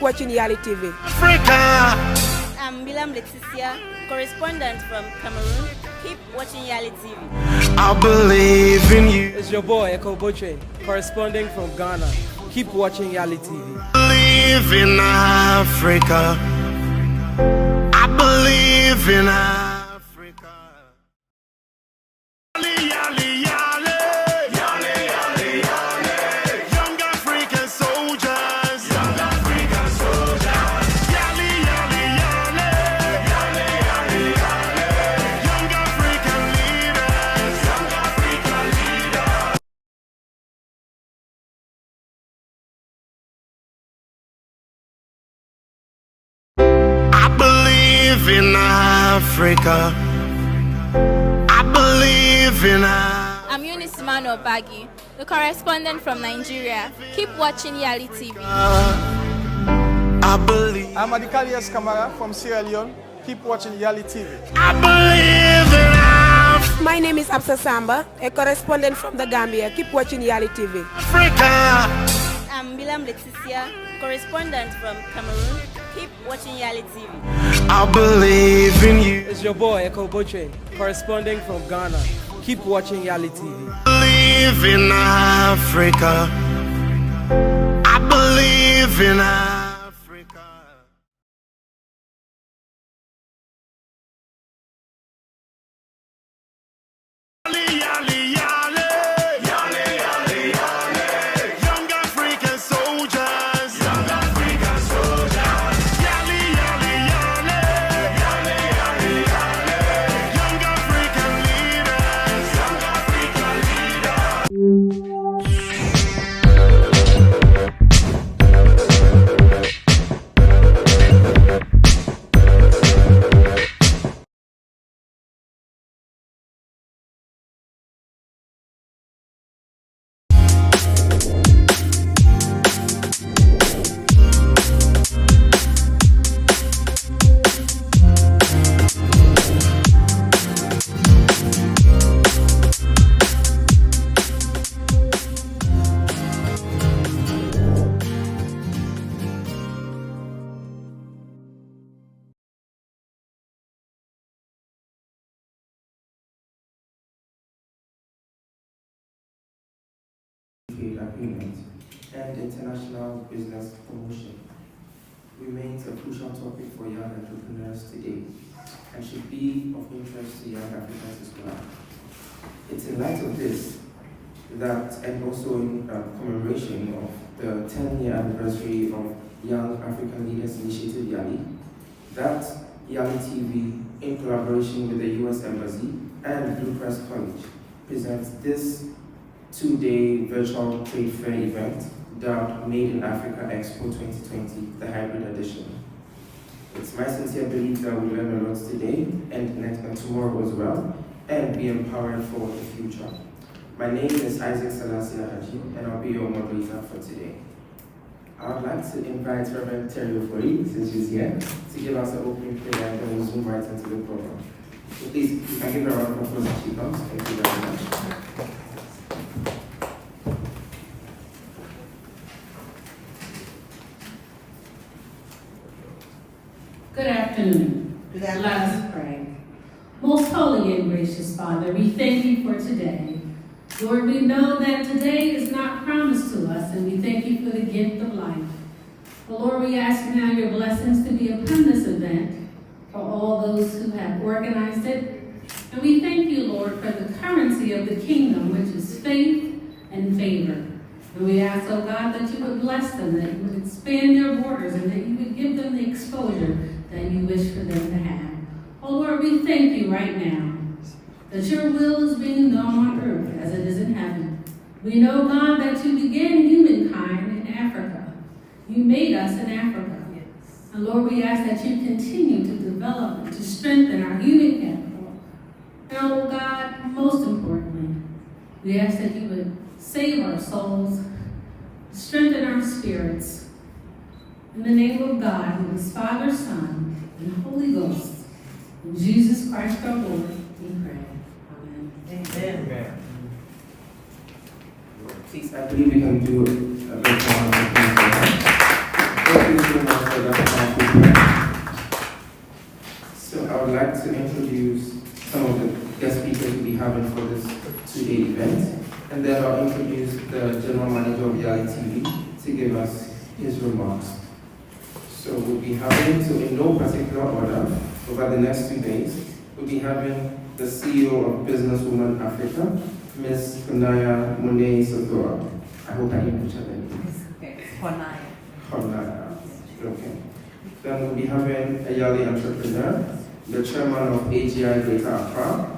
watching Yali TV. Africa. I'm Milam Leticia, correspondent from Cameroon. Keep watching Yali TV. I believe in you. It's your boy, Eko Boche, corresponding from Ghana. Keep watching Yali TV. Believe in Africa. I believe in Africa. Yali, yali, yali. Yali, yali, yali. Young African soldiers. Young African soldiers. Yali, yali, yali. Yali, yali, yali. Young African leaders. Young African leaders. I believe in Africa. I believe in Africa. I'm Eunice Mano Bagi, the correspondent from Nigeria. Keep watching Yali TV. I believe. I'm Adikalias Kamara from Sierra Leone. Keep watching Yali TV. I believe in Africa. My name is Absa Samba, a correspondent from the Gambia. Keep watching Yali TV. I'm Milam Leticia, correspondent from Cameroon. Keep watching Yali TV. I believe in you. It's your boy, Eko Boche, corresponding from Ghana. Keep watching Yali TV. Believe in Africa. I believe in Africa. Yali, yali, yali. Yali, yali, yali. Young African soldiers. Young African soldiers. Yali, yali, yali. Yali, yali, yali. Young African leaders. Young African leaders. Agreement and international business promotion remains a crucial topic for young entrepreneurs today and should be of interest to young Africans as well. It's in light of this that, and also in commemoration of the 10-year anniversary of Young African Leaders Initiative YALI, that YALI TV, in collaboration with the U.S. Embassy and Blue Cross College, presents this two-day virtual trade fair event dubbed Made in Africa Expo 2020, the hybrid edition. It's my sincere belief that we'll learn a lot today and tomorrow as well, and be empowered for the future. My name is Isaac Selassie Haji, and I'll be your moderator for today. I would like to invite Reverend Terry Ofori, since she's here, to give us an opening prayer and then we'll zoom right into the program. So please, you can give her a round of applause as she comes. Thank you very much. Good afternoon. Let us pray. Most holy and gracious Father, we thank you for today. Lord, we know that today is not promised to us, and we thank you for the gift of life. But Lord, we ask now your blessings to be upon this event for all those who have organized it. And we thank you, Lord, for the currency of the kingdom, which is faith and favor. And we ask, oh God, that you would bless them, that you would expand their borders, and that you would give them the exposure that you wish for them to have. Oh Lord, we thank you right now that your will is being done on earth as it is in heaven. We know, God, that you began humankind in Africa. You made us in Africa. And Lord, we ask that you continue to develop and to strengthen our human capital. And oh God, most importantly, we ask that you would save our souls, strengthen our spirits. In the name of God, who is Father, Son, and Holy Ghost, in Jesus Christ our Lord, we pray. Amen. Amen. Please, I believe we can do a bit more. Thank you so much. introduce some of the guest speakers we'll be having for this two-day event, and then I'll introduce the General Manager of Yali TV to give us his remarks. So we'll be having, so in no particular order, over the next 2 days, we'll be having the CEO of Businesswoman Africa, Ms. Funaya Mune Sotoa. I hope I didn't butcher that name. Okay, Honaya. Honaya. Okay. Then we'll be having a Yali entrepreneur, the chairman of AGI Data Accra,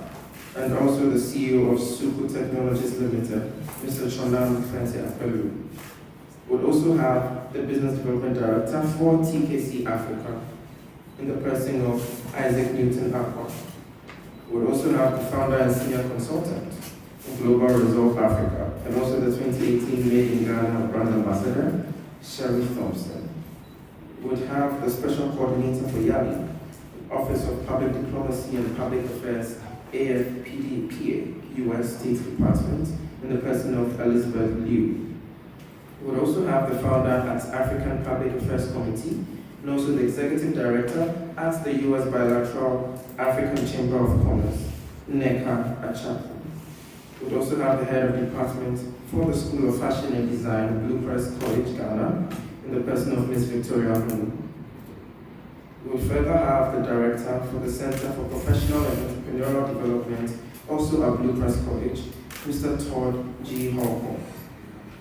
and also the CEO of Suku Technologies Limited, Mr. Chonam Fense Apelu. We'll also have the business development director for TKC Africa, in the person of Isaac Newton Akwa. We'll also have the founder and senior consultant of Global Resolve Africa, and also the 2018 Made in Ghana brand ambassador, Sherry Thompson. We'll have the special coordinator for Yali, Office of Public Diplomacy and Public Affairs, AFPDPA, U.S. State Department, in the person of Elizabeth Liu. We'll also have the founder at African Public Affairs Committee, and also the executive director at the U.S. Bilateral African Chamber of Commerce, Neka Achapu. We'll also have the head of department for the School of Fashion and Design, Blue Press College, Ghana, in the person of Ms. Victoria Hunu. We'll further have the director for the Center for Professional and Entrepreneurial Development, also at Blue Press College, Mr. Todd G. Hawthorne.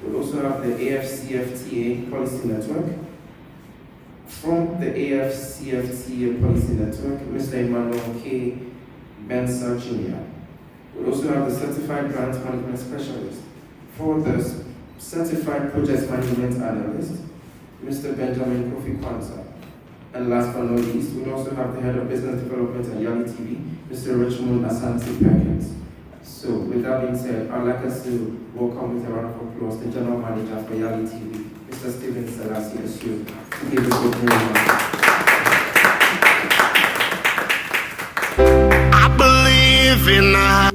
We'll also have the AFCFTA Policy Network. From the AFCFTA Policy Network, Mr. Emmanuel K. Bensa Jr. We'll also have the Certified Grant Management Specialist. For the Certified Project Management Analyst, Mr. Benjamin Kofi Kwanzaa. And last but not least, we'll also have the Head of Business Development at Yali TV, Mr. Richmond Asante Perkins. So with that being said, I'd like us to welcome with a round of applause the General Manager for Yali TV, Mr. Stephen Selassie Asu, to give us opening remarks. I believe in a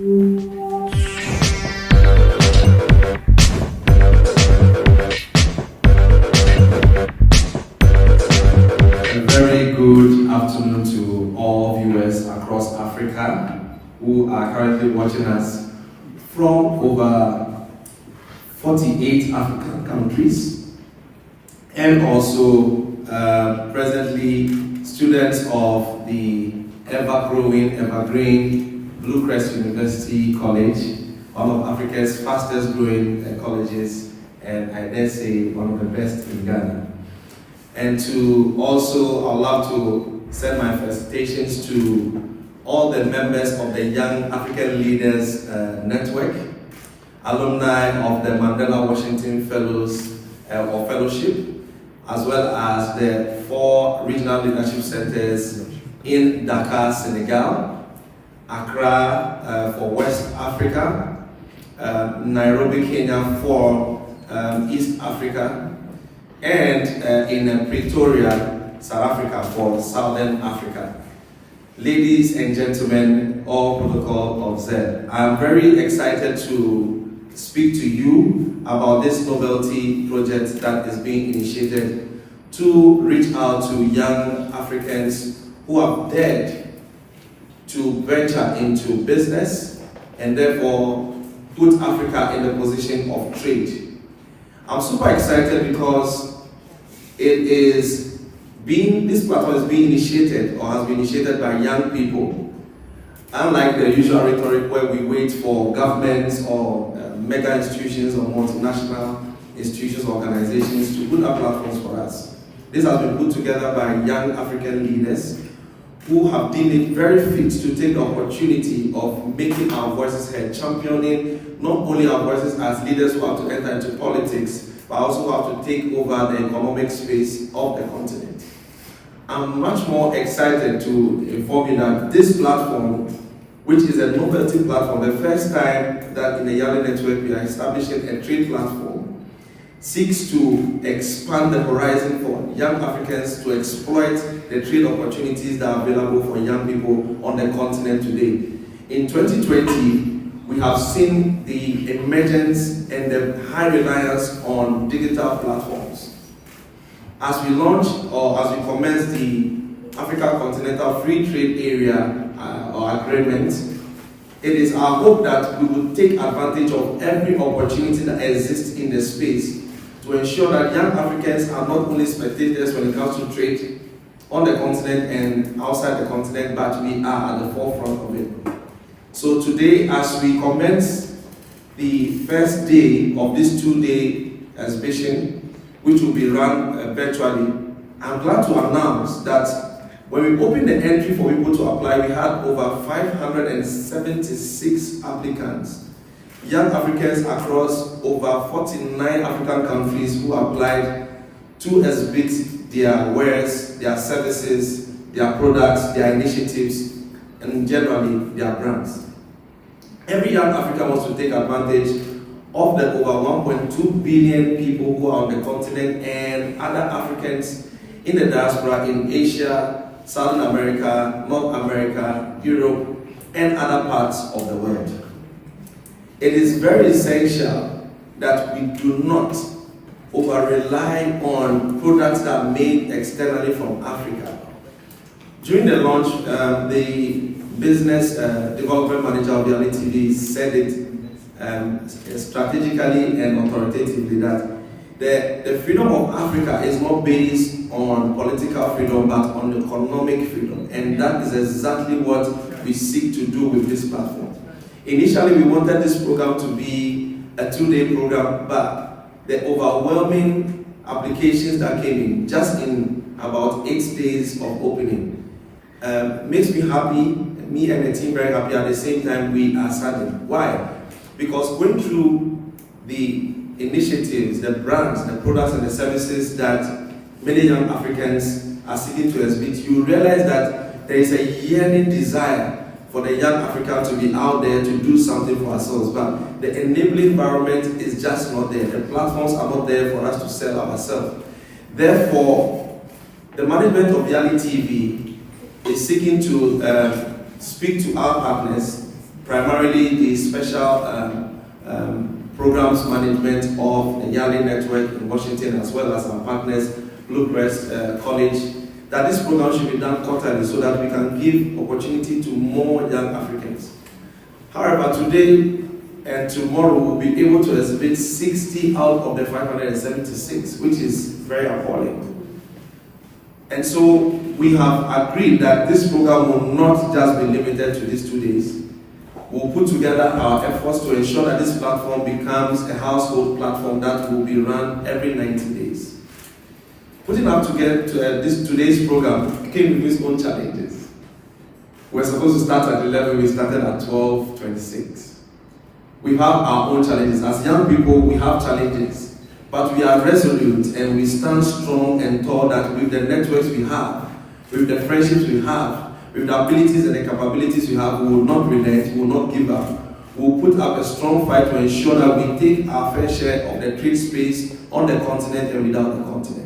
very good afternoon to all viewers across Africa who are currently watching us from over 48 African countries, and also presently students of the ever-growing, evergreen Bluecrest University College, one of Africa's fastest growing colleges, and I dare say one of the best in Ghana. And to also, I'd love to send my felicitations to all the members of the Young African Leaders Network, alumni of the Mandela Washington Fellows or Fellowship, as well as the 4 regional leadership centers in Dakar, Senegal, Accra for West Africa, Nairobi, Kenya for East Africa, and in Pretoria, South Africa for Southern Africa. Ladies and gentlemen, all protocol observed. I'm very excited to speak to you about this novelty project that is being initiated to reach out to young Africans who have dared to venture into business and therefore put Africa in the position of trade. I'm super excited because this platform is being initiated or has been initiated by young people. Unlike the usual rhetoric where we wait for governments or mega institutions or multinational institutions or organizations to put up platforms for us. This has been put together by young African leaders who have deemed it very fit to take the opportunity of making our voices heard, championing not only our voices as leaders who have to enter into politics, but also have to take over the economic space of the continent. I'm much more excited to inform you that this platform, which is a novelty platform, the first time that in the Yali network we are establishing a trade platform, seeks to expand the horizon for young Africans to exploit the trade opportunities that are available for young people on the continent today. In 2020, we have seen the emergence and the high reliance on digital platforms. As we launch or as we commence the Africa Continental Free Trade Area or Agreement, it is our hope that we will take advantage of every opportunity that exists in the space to ensure that young Africans are not only spectators when it comes to trade on the continent and outside the continent, but we are at the forefront of it. So today, as we commence the first day of this 2-day exhibition, which will be run virtually, I'm glad to announce that when we opened the entry for people to apply, we had over 576 applicants, young Africans across over 49 African countries who applied to exhibit their wares, their services, their products, their initiatives, and generally their brands. Every young African wants to take advantage of the over 1.2 billion people who are on the continent and other Africans in the diaspora in Asia, Southern America, North America, Europe, and other parts of the world. It is very essential that we do not over-rely on products that are made externally from Africa. During the launch, the business development manager of Reality TV said it strategically and authoritatively that the freedom of Africa is not based on political freedom but on economic freedom, and that is exactly what we seek to do with this platform. Initially, we wanted this program to be a 2-day program, but the overwhelming applications that came in just in about 8 days of opening makes me happy, me and the team very happy. At the same time, we are saddened. Why? Because going through the initiatives, the brands, the products and the services that many young Africans are seeking to exhibit, you realize that there is a yearning desire for the young African to be out there to do something for ourselves, but the enabling environment is just not there. The platforms are not there for us to sell ourselves. Therefore, the management of Reality TV is seeking to speak to our partners, primarily the special programs management of the Yale Network in Washington, as well as our partners, Bluecrest College, that this program should be done quarterly so that we can give opportunity to more young Africans. However, today and tomorrow we'll be able to exhibit 60 out of the 576, which is very appalling. And so we have agreed that this program will not just be limited to these 2 days. We'll put together our efforts to ensure that this platform becomes a household platform that will be run every 90 days. Putting up together today's program came with its own challenges. We're supposed to start at 11, we started at 12:26. We have our own challenges. As young people, we have challenges, but we are resolute and we stand strong and tall that with the networks we have, with the friendships we have, with the abilities and the capabilities we have, we will not relent, we will not give up. We will put up a strong fight to ensure that we take our fair share of the trade space on the continent and without the continent.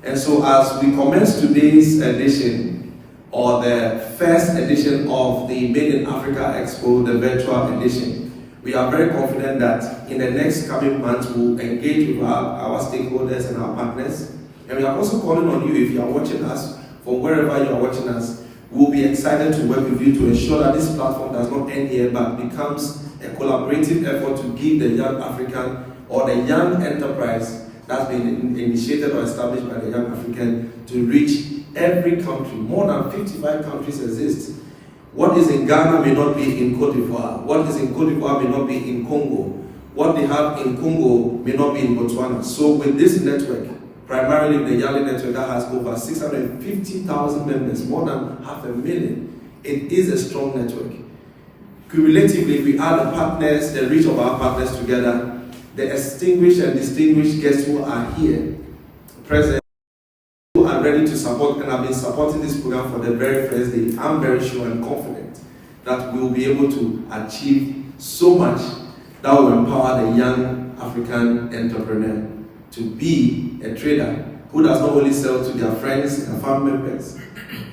And so as we commence today's edition, or the first edition of the Made in Africa Expo, the virtual edition, we are very confident that in the next coming months we'll engage with our stakeholders and our partners. And we are also calling on you, if you are watching us, from wherever you are watching us, we'll be excited to work with you to ensure that this platform does not end here but becomes a collaborative effort to give the young African or the young enterprise that's been initiated or established by the young African to reach every country. More than 55 countries exist. What is in Ghana may not be in Cote d'Ivoire. What is in Cote d'Ivoire may not be in Congo. What they have in Congo may not be in Botswana. So with this network, primarily the Yale network that has over 650,000 members, more than 500,000, it is a strong network. Cumulatively, we add the partners, the reach of our partners together, the distinguished and distinguished guests who are here present, who are ready to support and have been supporting this program for the very first day. I'm very sure and confident that we will be able to achieve so much that will empower the young African entrepreneur to be a trader who does not only sell to their friends and family members,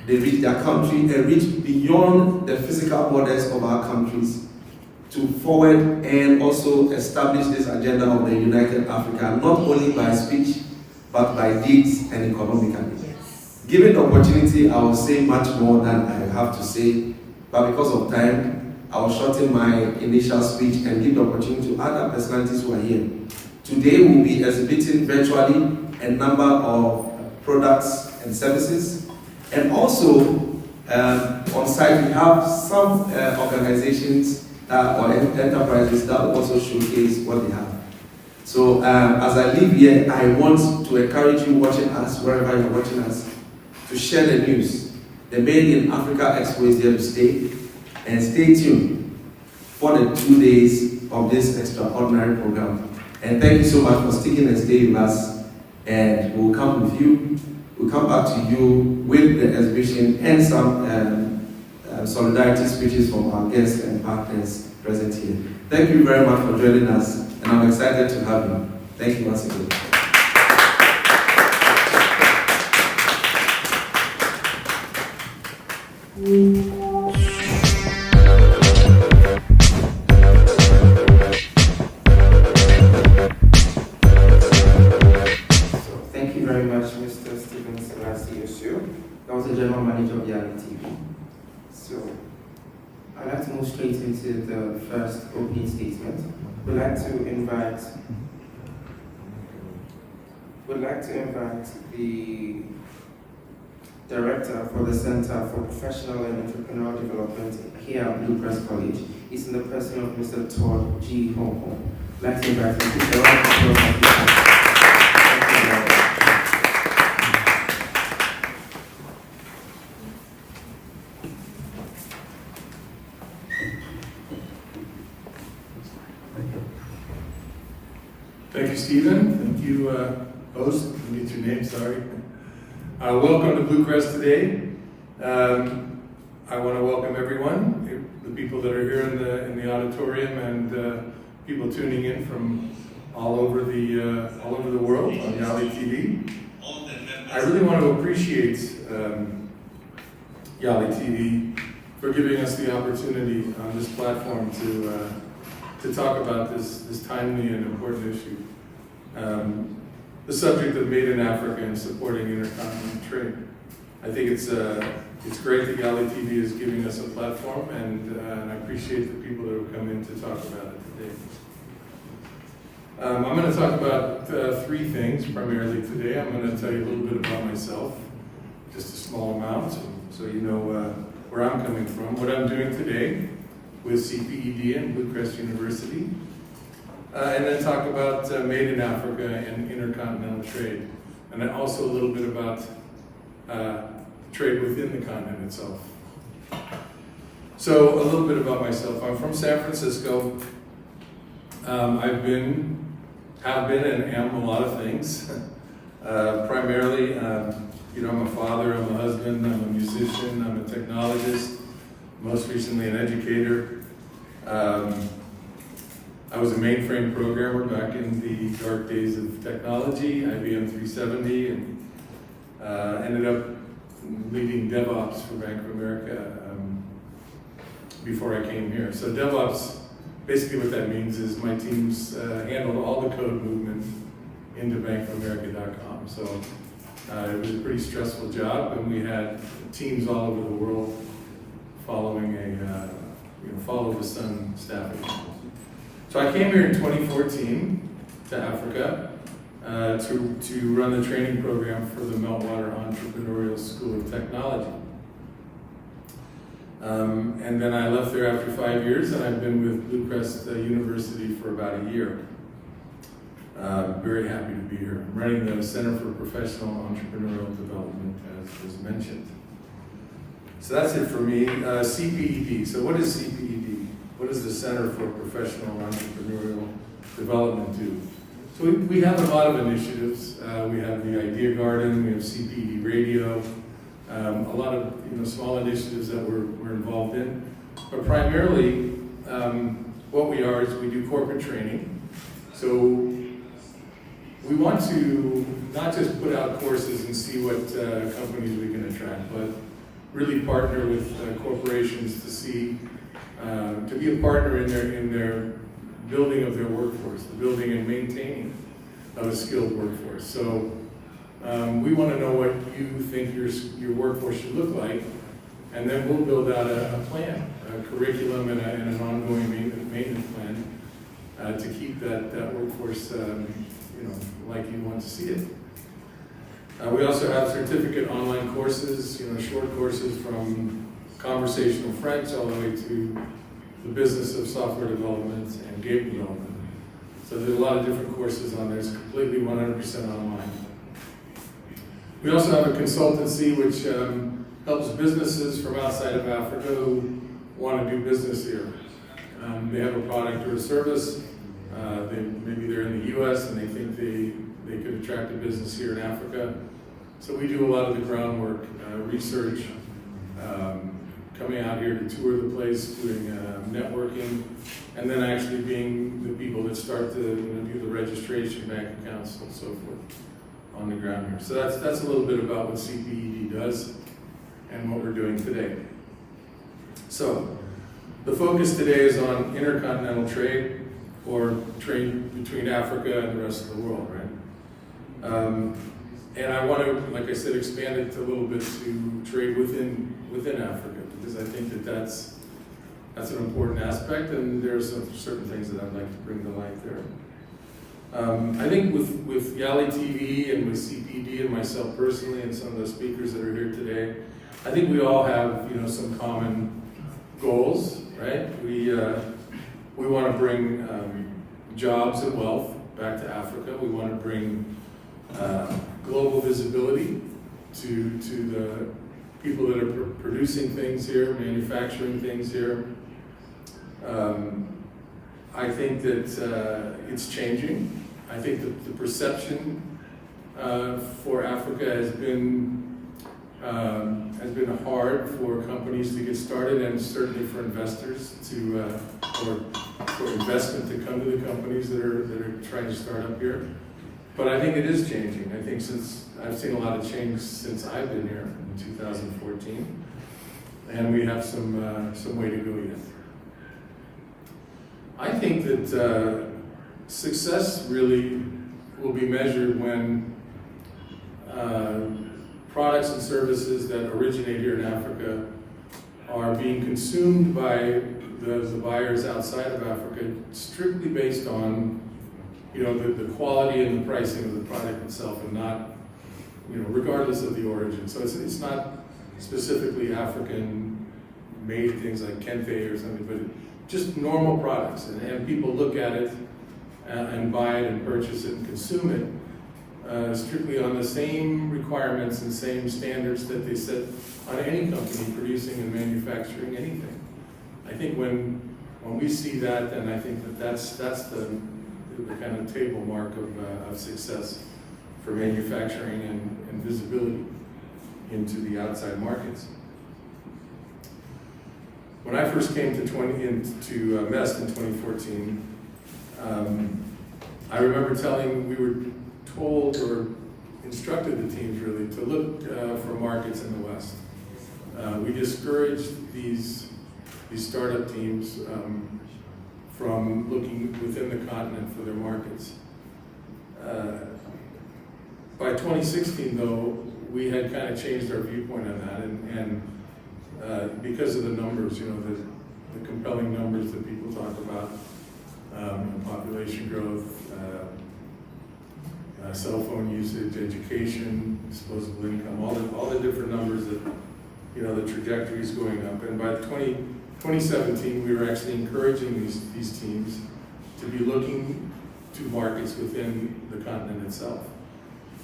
they reach their country and reach beyond the physical borders of our countries to forward and also establish this agenda of the United Africa, not only by speech, but by deeds and economically. Yes. Given the opportunity, I will say much more than I have to say, but because of time, I will shorten my initial speech and give the opportunity to other personalities who are here. Today, we'll be exhibiting virtually a number of products and services, and also on site we have some organizations or enterprises that will also showcase what they have. So as I leave here, I want to encourage you watching us, wherever you're watching us, to share the news. The Made in Africa Expo is here to stay, and stay tuned for the 2 days of this extraordinary program. And thank you so much for sticking and staying with us, and we'll come with you. We'll come back to you with the exhibition and some solidarity speeches from our guests and partners present here. Thank you very much for joining us, and I'm excited to have you. Thank you once again. Thank you very much, Mr. Stephen Selassie. That was the General Manager of Yali TV. So, I'd like to move straight into the first opening statement. We'd like to invite the Director for the Center for Professional and Entrepreneurial Development here at Blue Crest College. He's in the person of Mr. Todd G. Hong. I'd like to invite him to Thank you, Stephen. Thank you, host. I didn't get your name, sorry. Welcome to Blue Crest today. I want to welcome everyone, the people that are here in the auditorium, and people tuning in from all over the world on Yali TV. I really want to appreciate Yali TV for giving us the opportunity on this platform to talk about this timely and important issue. The subject of Made in Africa and supporting intercontinental trade. I think it's great that Yali TV is giving us a platform, and I appreciate the people that have come in to talk about it today. I'm going to talk about three things primarily today. I'm going to tell you a little bit about myself, just a small amount, so you know where I'm coming from, what I'm doing today with CPED and Blue Crest University. And then talk about Made in Africa and intercontinental trade. And then also a little bit about trade within the continent itself. So a little bit about myself. I'm from San Francisco. Have been and am a lot of things. Primarily, I'm a father, I'm a husband, I'm a musician, I'm a technologist, most recently an educator. I was a mainframe programmer back in the dark days of technology, IBM 370, and ended up leading DevOps for Bank of America before I came here. So DevOps, basically what that means is my teams handled all the code movement into bankofamerica.com. So it was a pretty stressful job, and we had teams all over the world following a follow the sun staffing. So I came here in 2014 to Africa to run the training program for the Meltwater Entrepreneurial School of Technology. And then I left there after 5 years, and I've been with Blue Crest University for about a year. Very happy to be here. I'm running the Center for Professional Entrepreneurial Development, as was mentioned. So that's it for me. CPED. So what is CPED? What does the Center for Professional Entrepreneurial Development do? So we have a lot of initiatives. We have the Idea Garden, we have CPED Radio, a lot of small initiatives that we're involved in. But primarily, what we are is we do corporate training. So we want to not just put out courses and see what companies we can attract, but really partner with corporations to see, to be a partner in their building of their workforce, the building and maintaining of a skilled workforce. So We want to know what you think your workforce should look like, and then we'll build out a plan, a curriculum, and an ongoing maintenance plan to keep that workforce, like you want to see it. We also have certificate online courses, short courses from conversational French all the way to the business of software development and game development. So there's a lot of different courses on there. It's completely 100% online. We also have a consultancy which helps businesses from outside of Africa who want to do business here. They have a product or a service. Maybe they're in the U.S. and they think they could attract a business here in Africa. So we do a lot of the groundwork, research, coming out here to tour the place, doing networking, and then actually being the people that start to do the registration, bank accounts, and so forth on the ground here. So that's a little bit about what CPED does and what we're doing today. So the focus today is on intercontinental trade, or trade between Africa and the rest of the world, right? And I want to, like I said, expand it a little bit to trade within Africa, because I think that's an important aspect, and there are some certain things that I'd like to bring to light there. I think with Yali TV and with CPD and myself personally and some of the speakers that are here today, I think we all have some common goals, right? We want to bring jobs and wealth back to Africa. We want to bring global visibility to the people that are producing things here, manufacturing things here. I think that it's changing. I think that the perception for Africa has been hard for companies to get started, and certainly for investors or for investment to come to the companies that are trying to start up here. But I think it is changing. I think I've seen a lot of change since I've been here in 2014, and we have some way to go yet. I think that success really will be measured when products and services that originate here in Africa are being consumed by the buyers outside of Africa strictly based on the quality and the pricing of the product itself, and not regardless of the origin. So it's not specifically African made things like kente or something, but just normal products, and people look at it and buy it and purchase it and consume it strictly on the same requirements and same standards that they set on any company producing and manufacturing anything. I think when we see that, then I think that's the kind of table mark of success for manufacturing and visibility into the outside markets. When I first came to MEST in 2014, I remember we were told or instructed the teams really to look for markets in the West. We discouraged these startup teams from looking within the continent for their markets. By 2016, though, we had kind of changed our viewpoint on that, and because of the numbers, the compelling numbers that people talk about, population growth, cell phone usage, education, disposable income, all the different numbers that, the trajectory is going up. And by 2017, we were actually encouraging these teams to be looking to markets within the continent itself.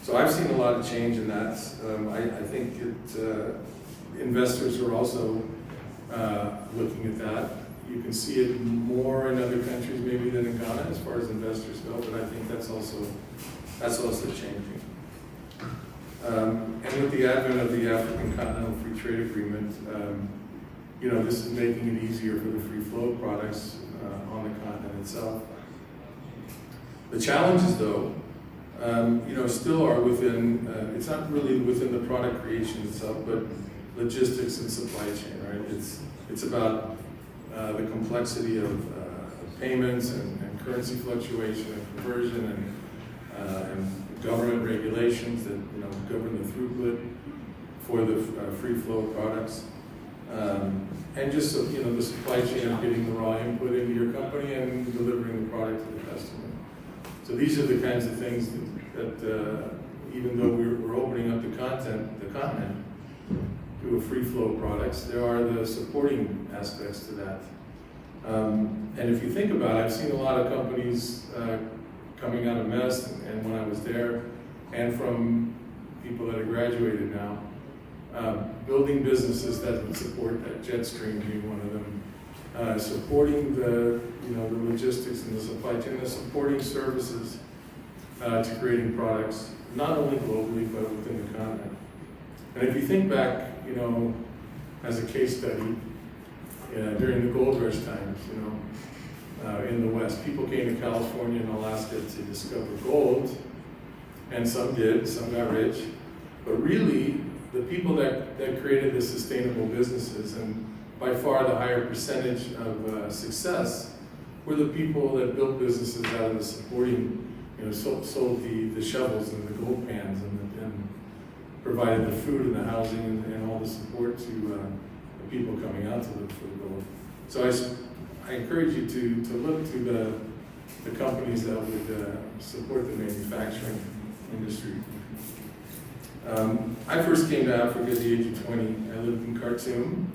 So I've seen a lot of change in that. I think investors are also looking at that. You can see it more in other countries maybe than in Ghana as far as investors go, but I think that's also changing. And with the advent of the African Continental Free Trade Agreement, this is making it easier for the free flow of products on the continent itself. The challenges, though, still are within, it's not really within the product creation itself, but logistics and supply chain, right? It's about the complexity of payments and currency fluctuation and conversion and government regulations that govern the throughput for the free flow of products, and just the supply chain of getting the raw input into your company and delivering the product to the customer. So these are the kinds of things that even though we're opening up the continent to a free flow of products, there are the supporting aspects to that. And if you think about it, I've seen a lot of companies coming out of MEST and when I was there, and from people that have graduated now, building businesses that would support that, Jetstream being one of them, supporting the logistics and the supply chain, the supporting services to creating products, not only globally but within the continent. And if you think back, as a case study, during the gold rush times, in the West, people came to California and Alaska to discover gold, and some did, some got rich, but really, the people that created the sustainable businesses, and by far the higher percentage of success, were the people that built businesses out of the supporting, sold the shovels and the gold pans and provided the food and the housing and all the support to the people coming out to look for the gold. So I encourage you to look to the companies that would support the manufacturing industry. I first came to Africa at the age of 20. I lived in Khartoum,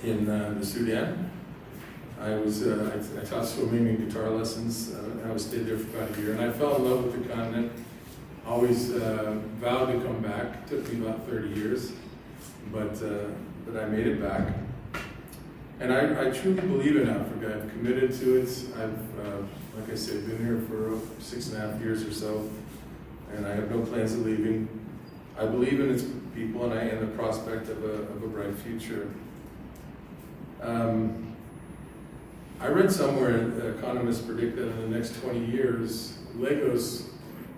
in the Sudan. I taught swimming and guitar lessons. I stayed there for about a year, and I fell in love with the continent. Always vowed to come back. It took me about 30 years, but I made it back. And I truly believe in Africa. I've committed to it. I've, like I said, been here for 6.5 years or so, and I have no plans of leaving. I believe in its people and the prospect of a bright future. I read somewhere economists predict that in the next 20 years, Lagos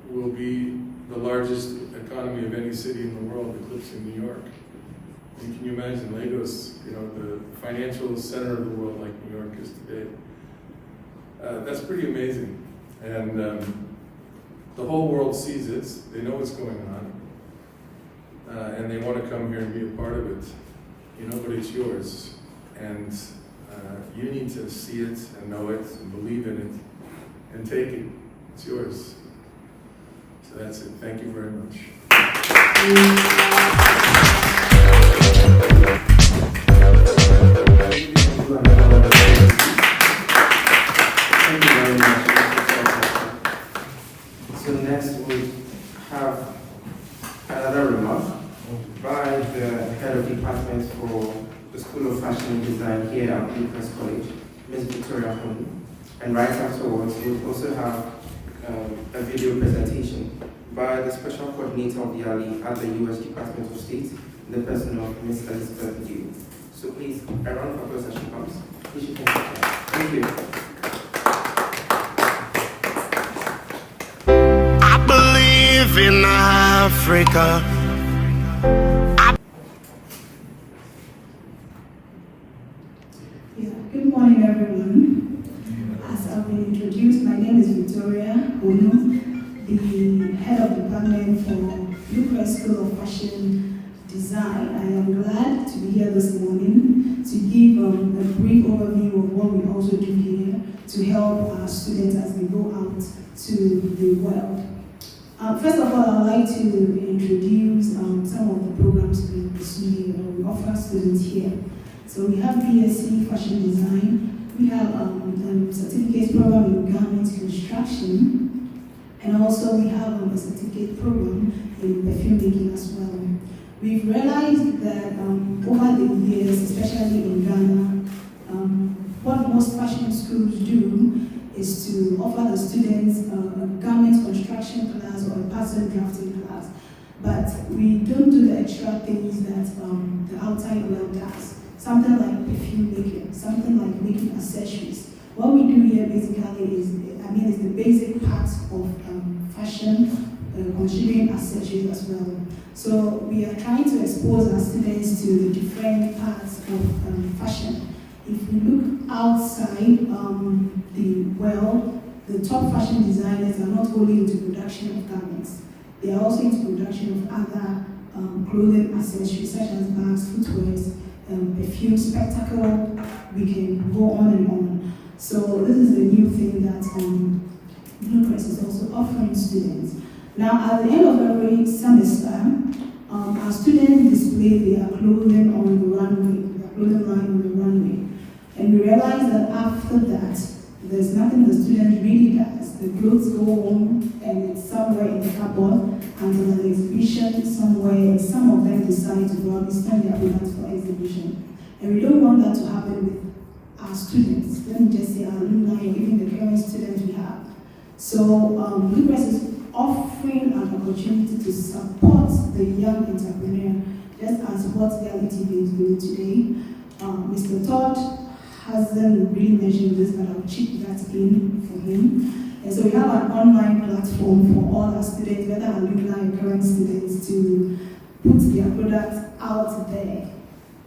will be the largest economy of any city in the world, eclipsing New York. And can you imagine Lagos, the financial center of the world like New York is today? That's pretty amazing. And the whole world sees it. They know what's going on. And they want to come here and be a part of it. But it's yours. And you need to see it and know it and believe in it and take it. It's yours. So that's it. Thank you very much. Thank you very much. So next we have another remark by the head of department for the School of Fashion and Design here at Lucas College, Ms. Victoria Honey. And right afterwards, we'll also have a video presentation by the Special Coordinator of the ALI at the U.S. Department of State, in the person of Ms. Elizabeth Liu. So please, a round of applause as she comes. Please, you can sit down. Thank you. I believe in Africa. Good morning, everyone. As I've been introduced, my name is Victoria Onu, the head of department for Lucas School of Fashion Design. I am glad to be here this morning to give a brief overview of what we also do here to help our students as they go out to the world. First of all, I'd like to introduce some of the programs we pursue or we offer students here. So we have BSc Fashion Design, we have certificate program in garment construction, and also we have a certificate program in perfume making as well. We've realized that over the years, especially in Ghana, what most fashion schools do is to offer the students a garment construction class or a pattern drafting class. But we don't do the extra things that the outside world does. Something like perfume making, something like making accessories. What we do here basically is the basic parts of fashion, considering accessories as well. So we are trying to expose our students to the different parts of fashion. If we look outside the world, the top fashion designers are not only into production of garments, they are also into production of other clothing accessories such as bags, footwear, perfume, spectacle. We can go on and on. So this is a new thing that Blue Crest is also offering students. Now, at the end of every semester, our students display their clothing on the runway, their clothing line on the runway. And we realize that after that, there's nothing the student really does. The clothes go home and it's somewhere in the cupboard until an exhibition somewhere, and some of them decide to go and send their products for exhibition. And we don't want that to happen with our students. Let me just say our alumni or even the current students we have. So Blue Crest is offering an opportunity to support the young entrepreneur, just as what Yali TV is doing today. Mr. Todd hasn't really mentioned this, but I'll chip that in for him. And so we have an online platform for all our students, whether alumni or current students, to put their products out there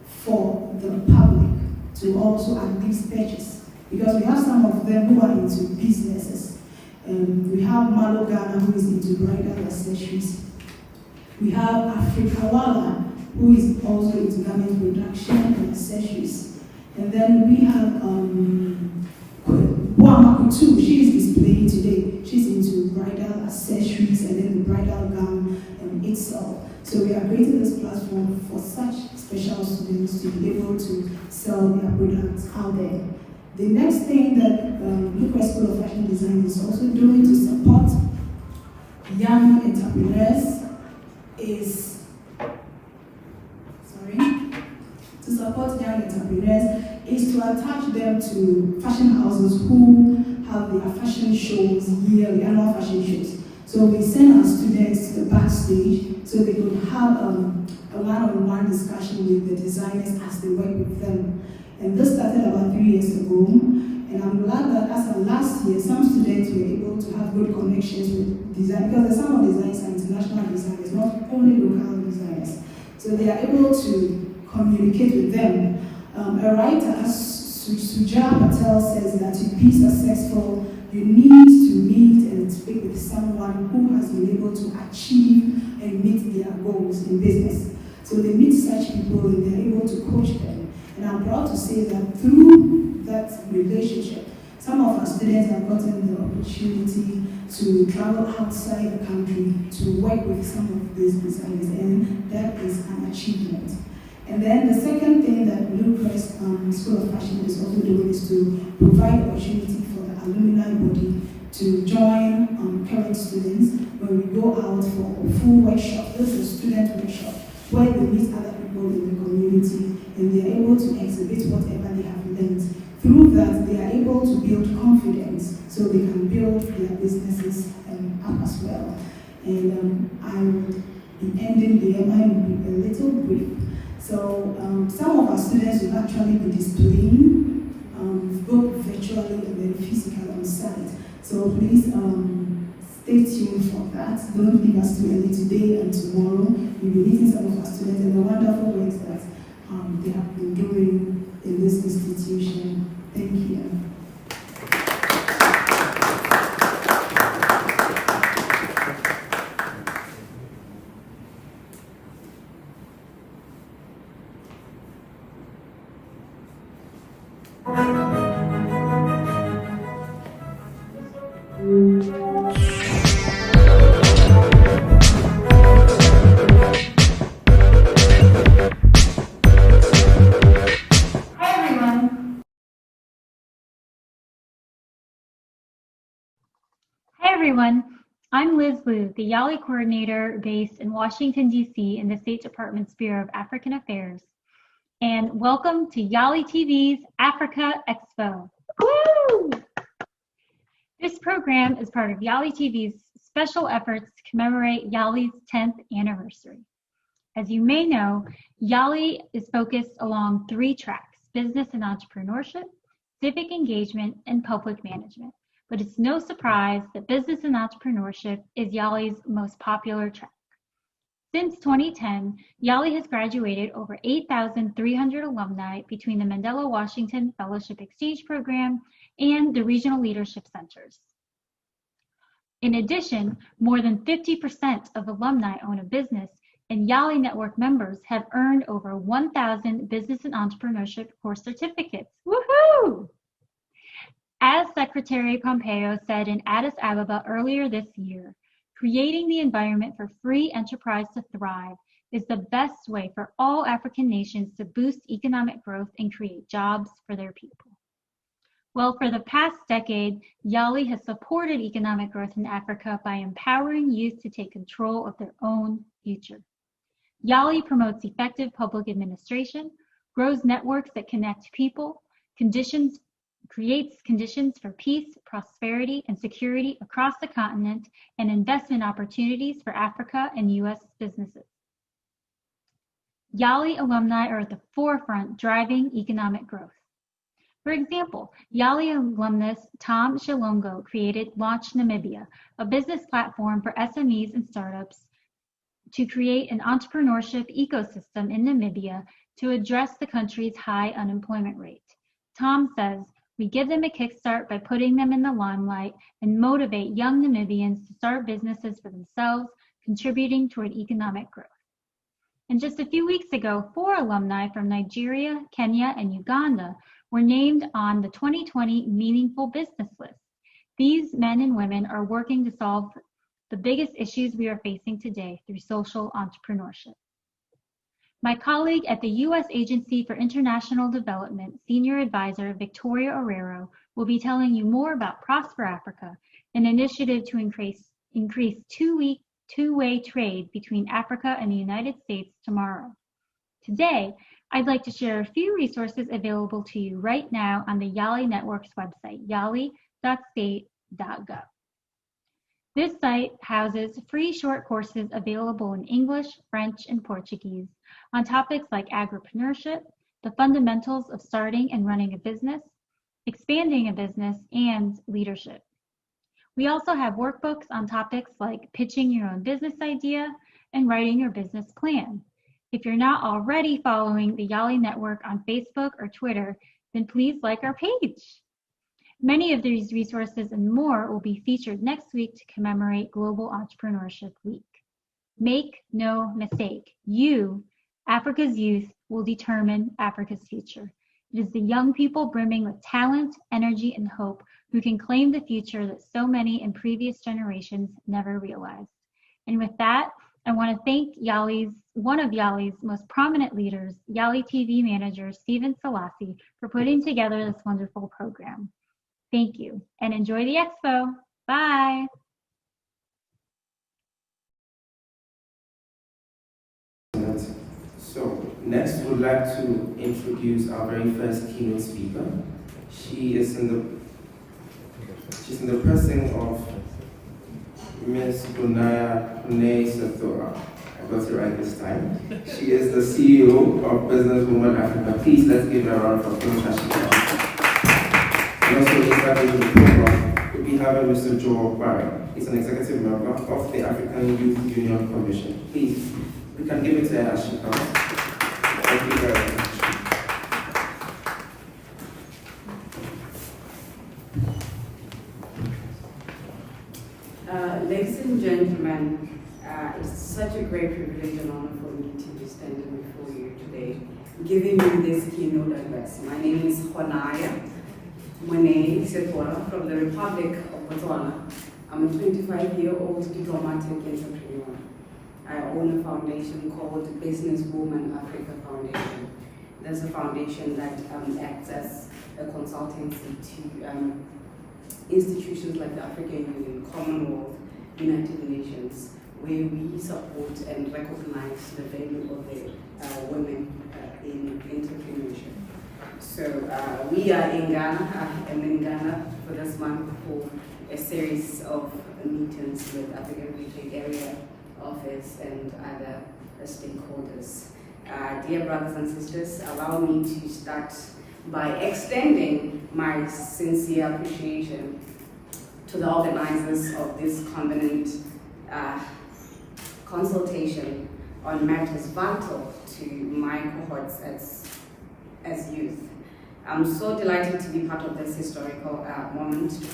for the public to also at least purchase. Because we have some of them who are into businesses. We have Malo Ghana, who is into bridal accessories. We have Africa Wala, who is also into garment production and accessories. And then we have Buamaku too. She is displaying today. She's into bridal accessories and then the bridal gown itself. So we are creating this platform for such special students to be able to sell their products out there. The next thing that Blue Crest School of Fashion Design is also doing to support young entrepreneurs is, to support young entrepreneurs is to attach them to fashion houses who have their fashion shows yearly, annual fashion shows. So we send our students to the backstage so they could have a one-on-one discussion with the designers as they work with them. And this started about 3 years ago. And I'm glad that as of last year, some students were able to have good connections with design, because some of the designers are international designers, not only local designers. So they are able to communicate with them. A writer, Suja Patel, says that to be successful, you need to meet and speak with someone who has been able to achieve and meet their goals in business. So they meet such people and they're able to coach them. And I'm proud to say that through that relationship, some of our students have gotten the opportunity to travel outside the country to work with some of these designers, and that is an achievement. And then the second thing that Blue Crest School of Fashion is also doing is to provide opportunity for the alumni body to join current students when we go out for a full workshop. This is a student workshop where they meet other people in the community and they are able to exhibit whatever they have learned. Through that, they are able to build confidence so they can build their businesses up as well. And I will be ending there. Mine will be a little brief. So some of our students will actually be displaying both virtually and then physically on site. So please stay tuned for that. Don't leave us too early today and tomorrow. We'll be meeting some of our students and the wonderful works that they have been doing in this institution. Thank you. Hi everyone, I'm Liz Liu, the YALI coordinator based in Washington, D.C. in the State Department's Bureau of African Affairs. And welcome to YALI TV's Africa Expo. Woo! This program is part of YALI TV's special efforts to commemorate YALI's 10th anniversary. As you may know, YALI is focused along 3 tracks: business and entrepreneurship, civic engagement, and public management. But it's no surprise that business and entrepreneurship is YALI's most popular track. Since 2010, YALI has graduated over 8,300 alumni between the Mandela Washington Fellowship Exchange Program and the Regional Leadership Centers. In addition, more than 50% of alumni own a business, and Yali Network members have earned over 1,000 business and entrepreneurship course certificates. Woohoo! As Secretary Pompeo said in Addis Ababa earlier this year, creating the environment for free enterprise to thrive is the best way for all African nations to boost economic growth and create jobs for their people. Well, for the past decade, Yali has supported economic growth in Africa by empowering youth to take control of their own future. Yali promotes effective public administration, grows networks that connect people, creates conditions for peace, prosperity, and security across the continent, and investment opportunities for Africa and U.S. businesses. Yali alumni are at the forefront driving economic growth. For example, Yali alumnus Tom Shilongo created Launch Namibia, a business platform for SMEs and startups to create an entrepreneurship ecosystem in Namibia to address the country's high unemployment rate. Tom says, "We give them a kickstart by putting them in the limelight and motivate young Namibians to start businesses for themselves, contributing toward economic growth." And just a few weeks ago, 4 alumni from Nigeria, Kenya, and Uganda were named on the 2020 Meaningful Business List. These men and women are working to solve the biggest issues we are facing today through social entrepreneurship. My colleague at the U.S. Agency for International Development, Senior Advisor Victoria Orrero, will be telling you more about Prosper Africa, an initiative to increase two-way trade between Africa and the United States tomorrow. Today, I'd like to share a few resources available to you right now on the Yali Network's website, yali.state.gov. This site houses free short courses available in English, French, and Portuguese on topics like agripreneurship, the fundamentals of starting and running a business, expanding a business, and leadership. We also have workbooks on topics like pitching your own business idea and writing your business plan. If you're not already following the Yali Network on Facebook or Twitter, then please like our page. Many of these resources and more will be featured next week to commemorate Global Entrepreneurship Week. Make no mistake, you, Africa's youth, will determine Africa's future. It is the young people brimming with talent, energy, and hope who can claim the future that so many in previous generations never realized. And with that, I want to thank one of Yali's most prominent leaders, Yali TV manager Stephen Selassie, for putting together this wonderful program. Thank you, and enjoy the Expo. Bye. So next, we would like to introduce our very first keynote speaker. She's in the person of Ms. Gunaya Sathora. I got it right this time. She is the CEO of Business Women Africa. Please let's give her a round of applause as she comes. And also invited to the program, we'll be having Mr. Joe Barry. He's an executive member of the African Youth Union Commission. Please, we can give it to her as she comes. Thank you very much. Ladies and gentlemen, it's such a great privilege and honor for me to be standing before you today, giving you this keynote address. My name is Honaya Mwene Setora from the Republic of Botswana. I'm a 25-year-old diplomatic entrepreneur. I own a foundation called Business Women Africa Foundation. That's a foundation that acts as a consultancy to institutions like the African Union, Commonwealth, United Nations, where we support and recognize the value of the women in entrepreneurship. So we are in Ghana. I am in Ghana for this month for a series of meetings with African Free Trade Area Office and other stakeholders. Dear brothers and sisters, allow me to start by extending my sincere appreciation to the organizers of this convenant consultation on matters vital to my cohorts as youth. I'm so delighted to be part of this historical moment, to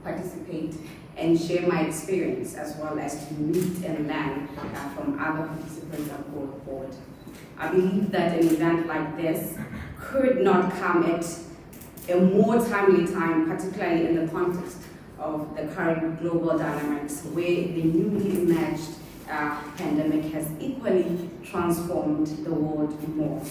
participate and share my experience, as well as to meet and learn from other participants on board. I believe that an event like this could not come at a more timely time, particularly in the context of the current global dynamics, where the newly emerged pandemic has equally transformed the world more.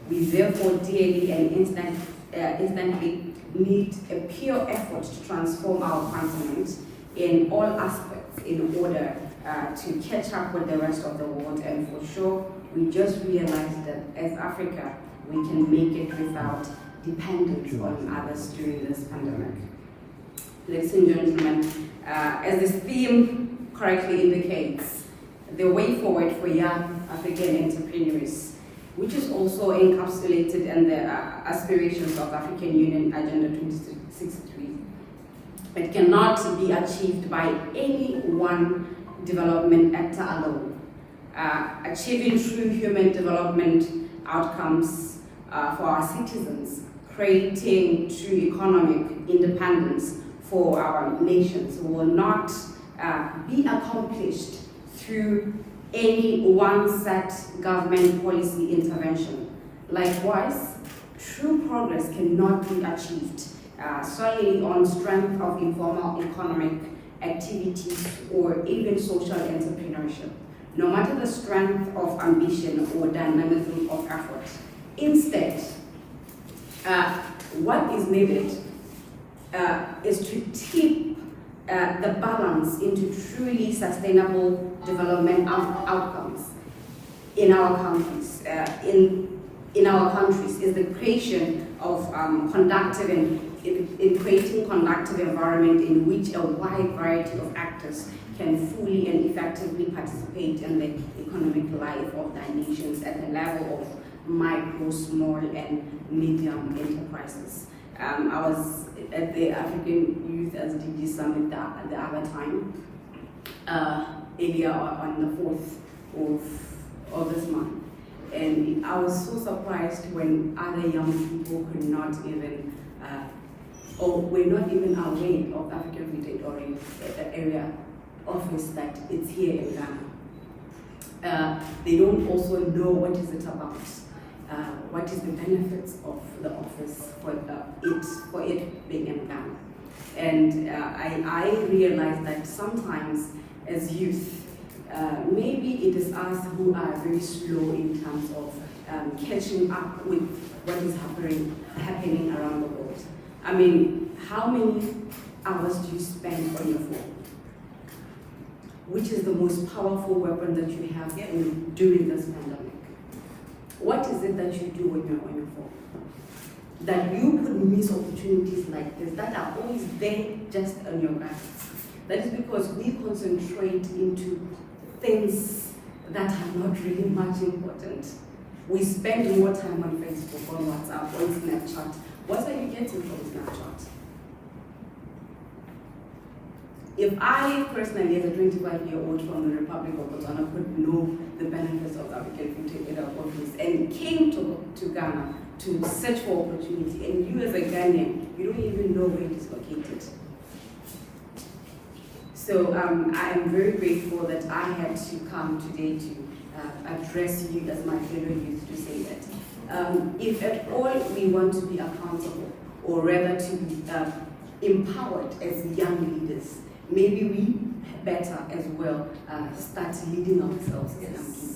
We therefore dearly and instantly need a pure effort to transform our continent in all aspects in order to catch up with the rest of the world. And for sure, we just realized that as Africa, we can make it without dependence on others during this pandemic. Ladies and gentlemen, as this theme correctly indicates, the way forward for young African entrepreneurs, which is also encapsulated in the aspirations of African Union Agenda 2063. It cannot be achieved by any one development actor alone. Achieving true human development outcomes for our citizens, creating true economic independence for our nations will not be accomplished through any one-set government policy intervention. Likewise, true progress cannot be achieved solely on strength of informal economic activities or even social entrepreneurship, no matter the strength of ambition or dynamism of effort. Instead, what is needed is to tip the balance into truly sustainable development outcomes in our countries. In our countries is the creation of conductive and in creating conductive environment in which a wide variety of actors can fully and effectively participate in the economic life of their nations at the level of micro, small, and medium enterprises. I was at the African Youth SDG Summit the other time, earlier on the 4th of this month. And I was so surprised when other young people could not even, or were not even aware of the African Free Trade Area office that it's here in Ghana. They don't also know what is it about. What is the benefits of the office for it being in Ghana. And I realized that sometimes as youth, maybe it is us who are very slow in terms of catching up with what is happening around the world. I mean, how many hours do you spend on your phone? Which is the most powerful weapon that you have during this pandemic? What is it that you do when you're on your phone? That you could miss opportunities like this that are always there just on your grasp. That is because we concentrate into things that are not really much important. We spend more time on Facebook, on WhatsApp, on Snapchat. What are you getting from Snapchat? If I personally, as a 25-year-old from the Republic of Botswana, could know the benefits of the African Free Trade Office and came to Ghana to search for opportunity, and you as a Ghanaian, you don't even know where it is located. So I am very grateful that I had to come today to address you as my fellow youth to say that if at all we want to be accountable, or rather to be empowered as young leaders, maybe we better as well start leading ourselves as young people.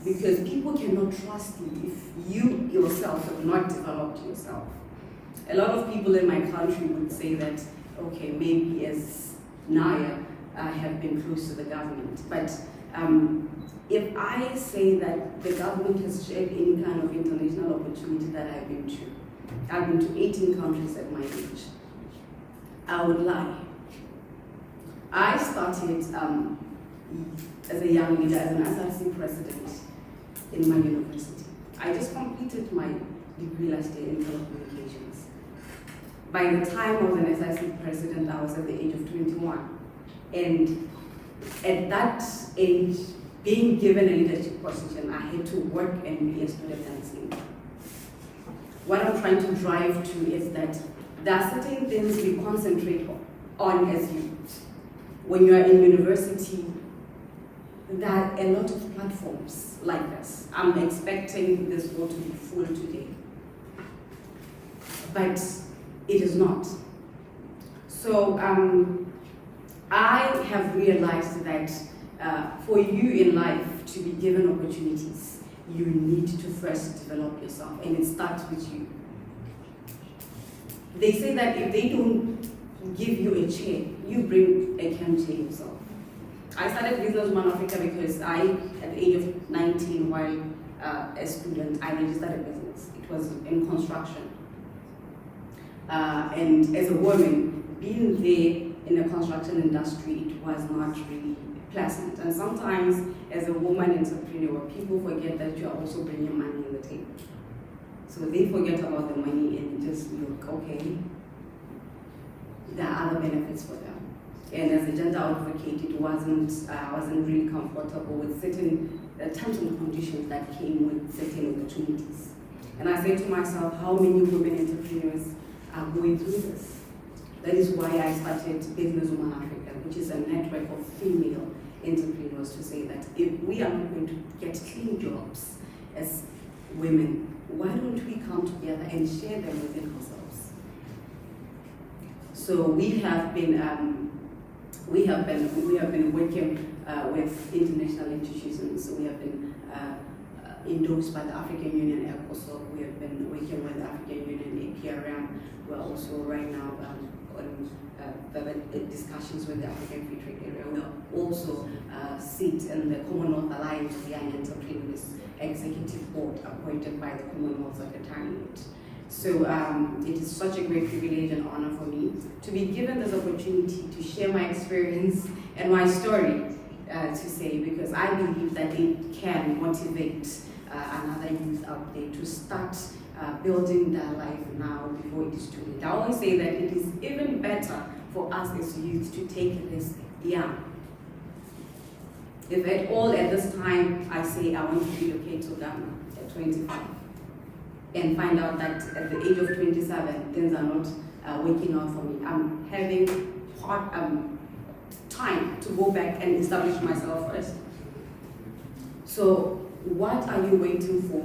Because people cannot trust you if you yourself have not developed yourself. A lot of people in my country would say that, okay, maybe as Naya, I have been close to the government. But if I say that the government has shared any kind of international opportunity that I've been to 18 countries at my age, I would lie. I started as a young leader, as an SRC president in my university. I just completed my degree last year in telecommunications. By the time I was an SRC president, I was at the age of 21. And at that age, being given a leadership position, I had to work and be a student at the same time. What I'm trying to drive to is that there are certain things we concentrate on as youth. when you are in university, there are a lot of platforms like this. I'm expecting this hall to be full today, but it is not. So I have realized that for you in life to be given opportunities, you need to first develop yourself, and it starts with you. They say that if they don't give you a chair, you bring a camp chair yourself. I started Business Woman Africa because at the age of 19, while a student, I registered a business. It was in construction. And as a woman, being there in the construction industry, it was not really pleasant. And sometimes, as a woman entrepreneur, people forget that you are also bringing money on the table. So they forget about the money and just look, okay, there are other benefits for them. And as a gender advocate, I wasn't really comfortable with certain terms and conditions that came with certain opportunities. And I said to myself, how many women entrepreneurs are going through this? That is why I started Business Woman Africa, which is a network of female entrepreneurs, to say that if we are not going to get clean jobs as women, why don't we come together and share them within ourselves? So we have been working with international institutions. So we have been endorsed by the African Union, Expo. We have been working with the African Union, APRM. We're also right now on the discussions with the African Free Trade Area. We also sit in the Commonwealth Alliance of Young Entrepreneurs Executive Board appointed by the Commonwealth Secretariat. So it is such a great privilege and honor for me to be given this opportunity to share my experience and my story to say, because I believe that it can motivate another youth out there to start building their life now before it is too late. I always say that it is even better for us as youth to take this young. If at all at this time I say I want to relocate to Ghana at 25 and find out that at the age of 27 things are not working out for me, I'm having time to go back and establish myself first. So what are you waiting for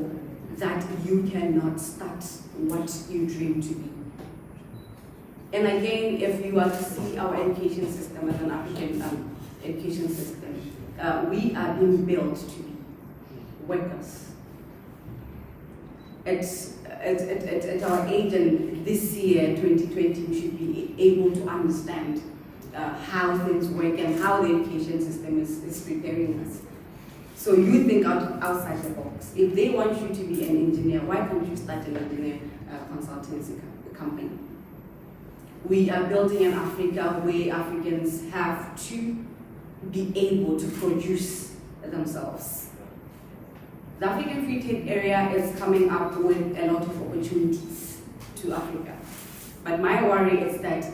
that you cannot start what you dream to be? And again, if you are to see our education system as an African education system, we are being built to be workers. At our age, and this year, 2020, we should be able to understand how things work and how the education system is preparing us. So you think outside the box. If they want you to be an engineer, why can't you start an engineer consultancy company? We are building an Africa where Africans have to be able to produce themselves. The African Free Trade Area is coming up with a lot of opportunities to Africa. But my worry is that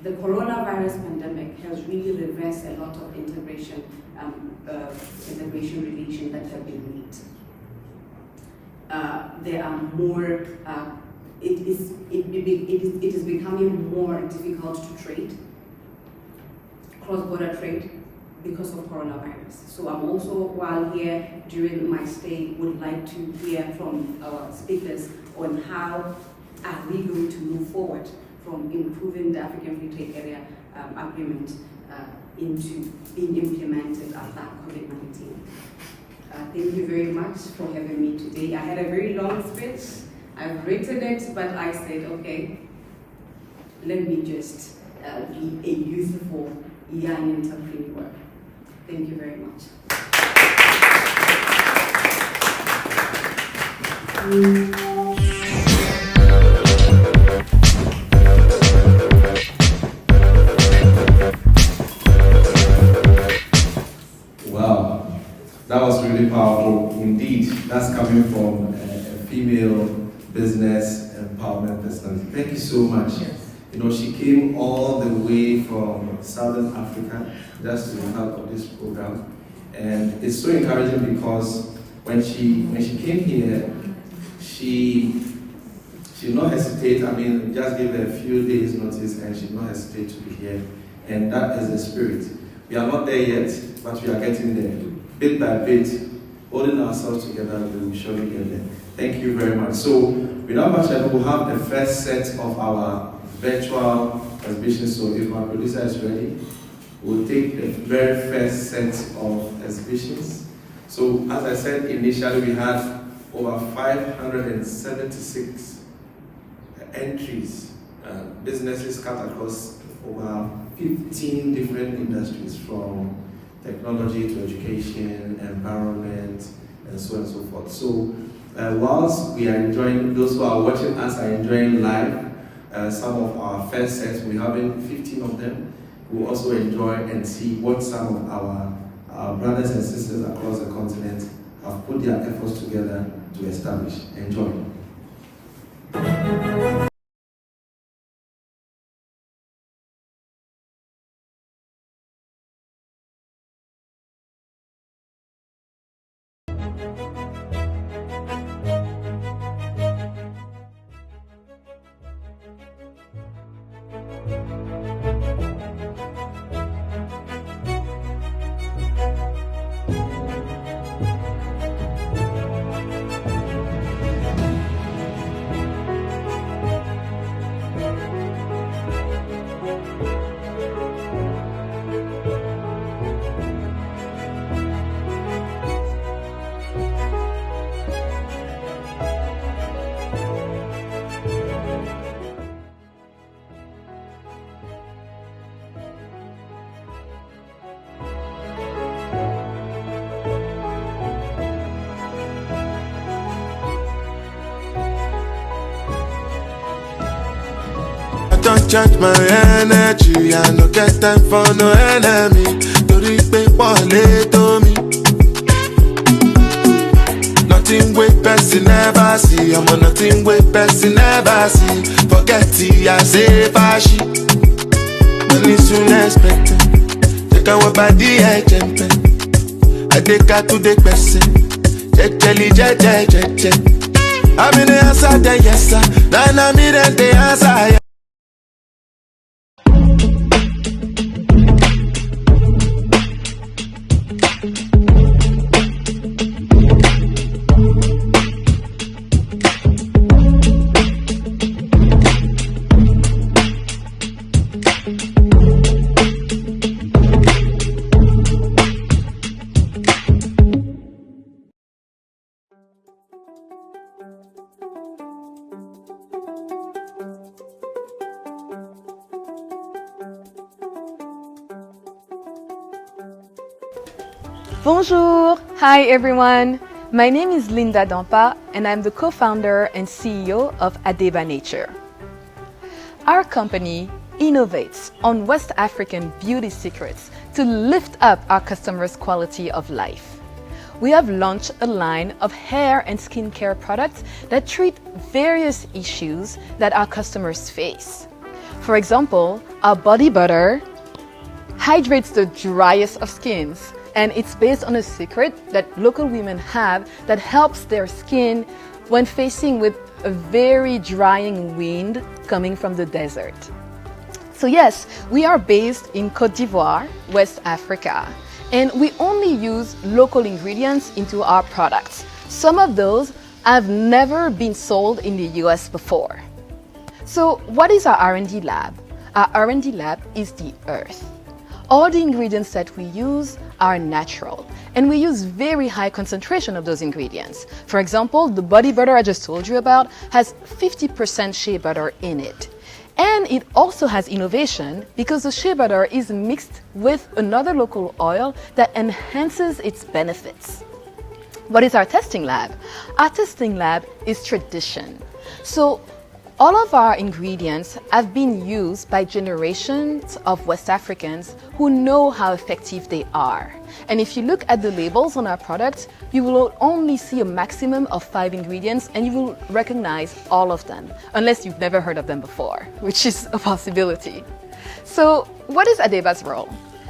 the coronavirus pandemic has really reversed a lot of integration relations that have been made. There are more, it is becoming more difficult to trade, cross-border trade, because of coronavirus. So I'm also, while here during my stay, would like to hear from our speakers on how are we going to move forward from improving the African Free Trade Area agreement into being implemented after COVID-19. Thank you very much for having me today. I had a very long speech. I've written it, but I said, okay, let me just be a youthful young entrepreneur. Thank you very much. Wow, that was really powerful indeed. That's coming from a female business empowerment personality. Thank you so much. You know, she came all the way from Southern Africa just to be part of this program. And it's so encouraging because when she came here, she did not hesitate. I mean, just gave her a few days notice and she did not hesitate to be here And that is the spirit. We are not there yet, but we are getting there. Bit by bit, holding ourselves together, we will surely get there. Thank you very much. So, without much ado, we'll have the first set of our virtual exhibitions. So, if my producer is ready, we'll take the very first set of exhibitions. So, as I said initially, we had over 576 entries, businesses cut across over 15 different industries, from technology to education, environment, and so on and so forth. So, whilst we are enjoying, those who are watching us are enjoying live some of our first sets, we have 15 of them. We'll also enjoy and see what some of our brothers and sisters across the continent have put their efforts together to establish. Enjoy. Don't charge my energy, I no get time for no enemy. Torí pé pọ̀lẹ́ tó mi. Nothing wey person never see, I'm on nothing wey person never see. Forget it, I say fashi. Money soon expected. Take our body, I jump. I take her to the person. Jeje. I'm in the answer, then yes sir. Then I'm in the answer. Bonjour! Hi everyone! My name is Linda Dampa and I'm the co-founder and CEO of Adeba Nature. Our company innovates on West African beauty secrets to lift up our customers' quality of life. We have launched a line of hair and skincare products that treat various issues that our customers face. For example, our body butter hydrates the driest of skins, and it's based on a secret that local women have that helps their skin when facing with a very drying wind coming from the desert. So yes, we are based in Côte d'Ivoire, West Africa, and we only use local ingredients into our products. Some of those have never been sold in the US before. So what is our R&D lab? Our R&D lab is the earth. All the ingredients that we use are natural, and we use very high concentration of those ingredients. For example, the body butter I just told you about has 50% shea butter in it. And it also has innovation because the shea butter is mixed with another local oil that enhances its benefits. What is our testing lab? Our testing lab is tradition. So all of our ingredients have been used by generations of West Africans who know how effective they are. And if you look at the labels on our products, you will only see a maximum of 5 ingredients and you will recognize all of them, unless you've never heard of them before, which is a possibility. So what is Adeba's role?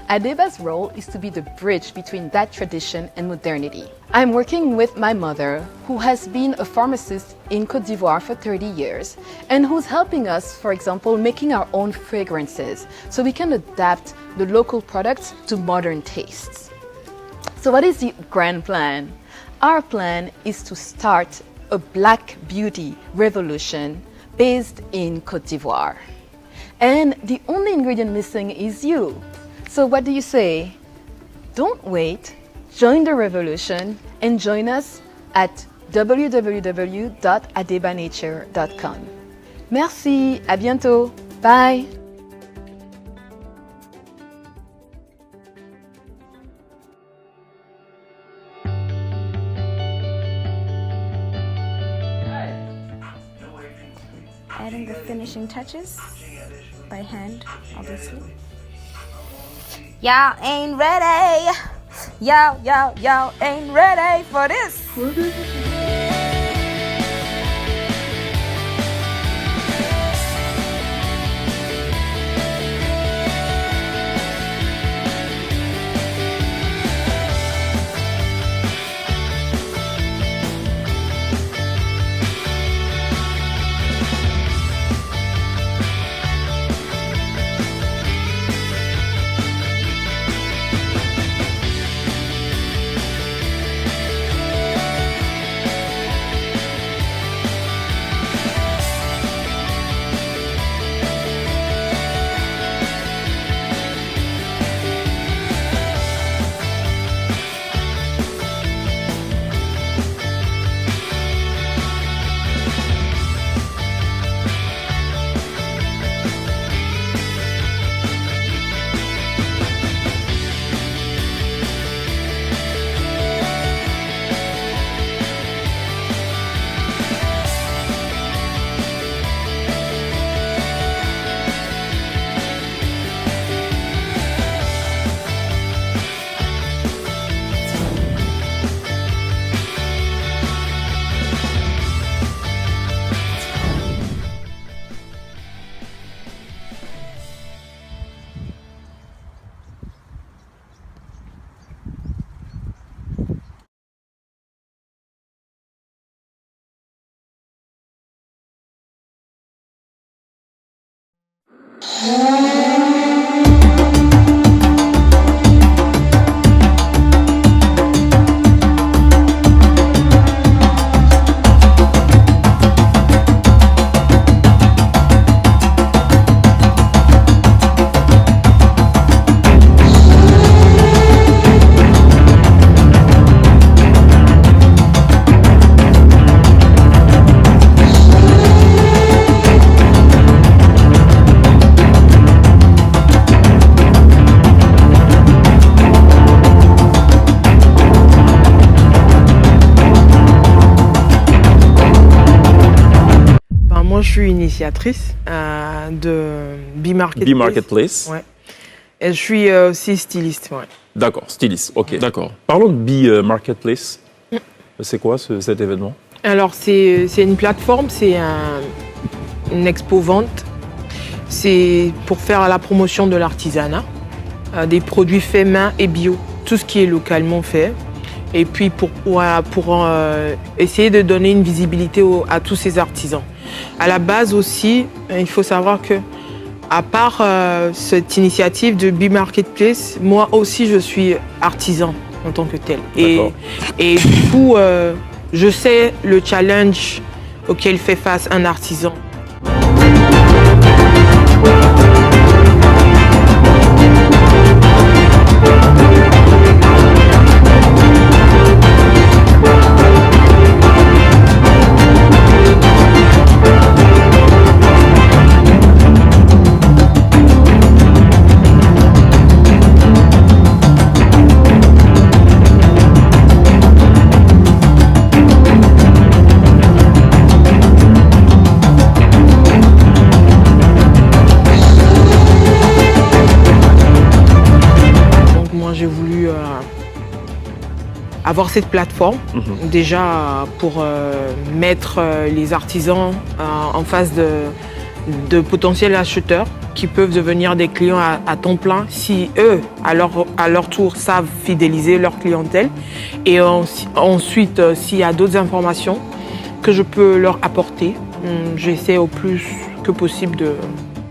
Adeba's role is to be the bridge between that tradition and modernity. I'm working with my mother, who has been a pharmacist in Côte d'Ivoire for 30 years, and who's helping us, for example, making our own fragrances, so we can adapt the local products to modern tastes. So what is the grand plan? Our plan is to start a Black beauty revolution based in Côte d'Ivoire. And the only ingredient missing is you. So what do you say? Don't wait, join the revolution and join us at www.adebanature.com. Merci, à bientôt, bye! Adding the finishing touches by hand, obviously. Y'all ain't ready. Y'all ain't ready for this. Je suis initiatrice de B-Marketplace. B-Marketplace. Ouais. Et je suis aussi styliste. Ouais. D'accord, styliste, ok. D'accord. Parlons de B-Marketplace. C'est quoi cet événement? Alors, c'est une plateforme, c'est une expo vente. C'est pour faire la promotion de l'artisanat, des produits faits main et bio, tout ce qui est localement fait. Et puis pour essayer de donner une visibilité à tous ces artisans. À la base aussi, il faut savoir que, à part cette initiative de B-Marketplace, moi aussi je suis artisan en tant que tel. Et du coup, je sais le challenge auquel fait face un artisan. J'ai voulu avoir cette plateforme, déjà pour mettre les artisans en face de potentiels acheteurs qui peuvent devenir des clients à temps plein si eux, à leur tour, savent fidéliser leur clientèle. Et ensuite, s'il y a d'autres informations que je peux leur apporter, j'essaie au plus que possible de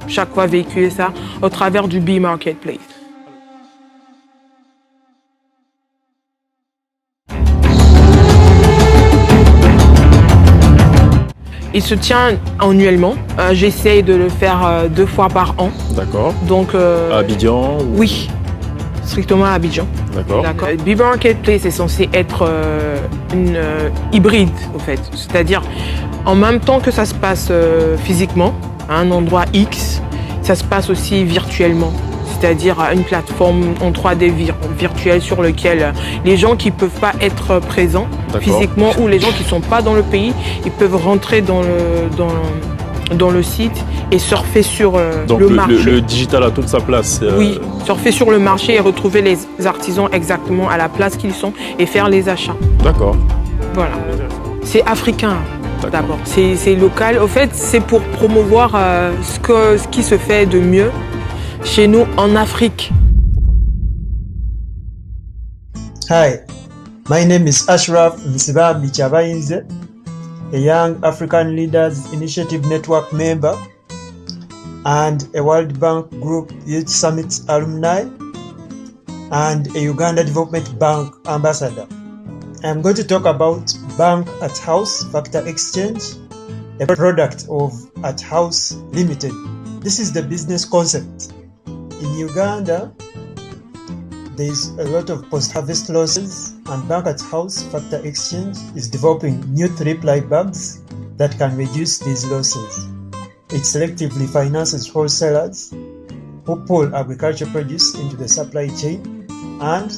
chaque fois véhiculer ça au travers du Bee Marketplace. Il se tient annuellement. J'essaye de le faire 2 fois par an. D'accord. Donc, à Abidjan ou... Oui, strictement à Abidjan. D'accord. Bee Marketplace est censé être une hybride, au fait. C'est-à-dire, en même temps que ça se passe physiquement, à un endroit X, ça se passe aussi virtuellement. C'est-à-dire une plateforme en 3D virtuelle sur laquelle les gens qui ne peuvent pas être présents physiquement ou les gens qui ne sont pas dans le pays, ils peuvent rentrer dans le site et surfer sur le marché. Le digital a toute sa place. Oui, surfer sur le marché et retrouver les artisans exactement à la place qu'ils sont et faire les achats. D'accord. Voilà. C'est africain d'abord, c'est local. Au fait, c'est pour promouvoir ce qui se fait de mieux chez nous en Afrique. Hi, my name is Ashraf Msibambi Chabainze, a Young African Leaders Initiative Network member and a World Bank Group Youth Summit alumni and a Uganda Development Bank ambassador. I'm going to talk about Bank at House Factor Exchange, a product of At House Limited. This is the business concept. In Uganda, there is a lot of post-harvest losses, and Bank at House Factor Exchange is developing new 3-ply bags that can reduce these losses. It selectively finances wholesalers who pull agricultural produce into the supply chain and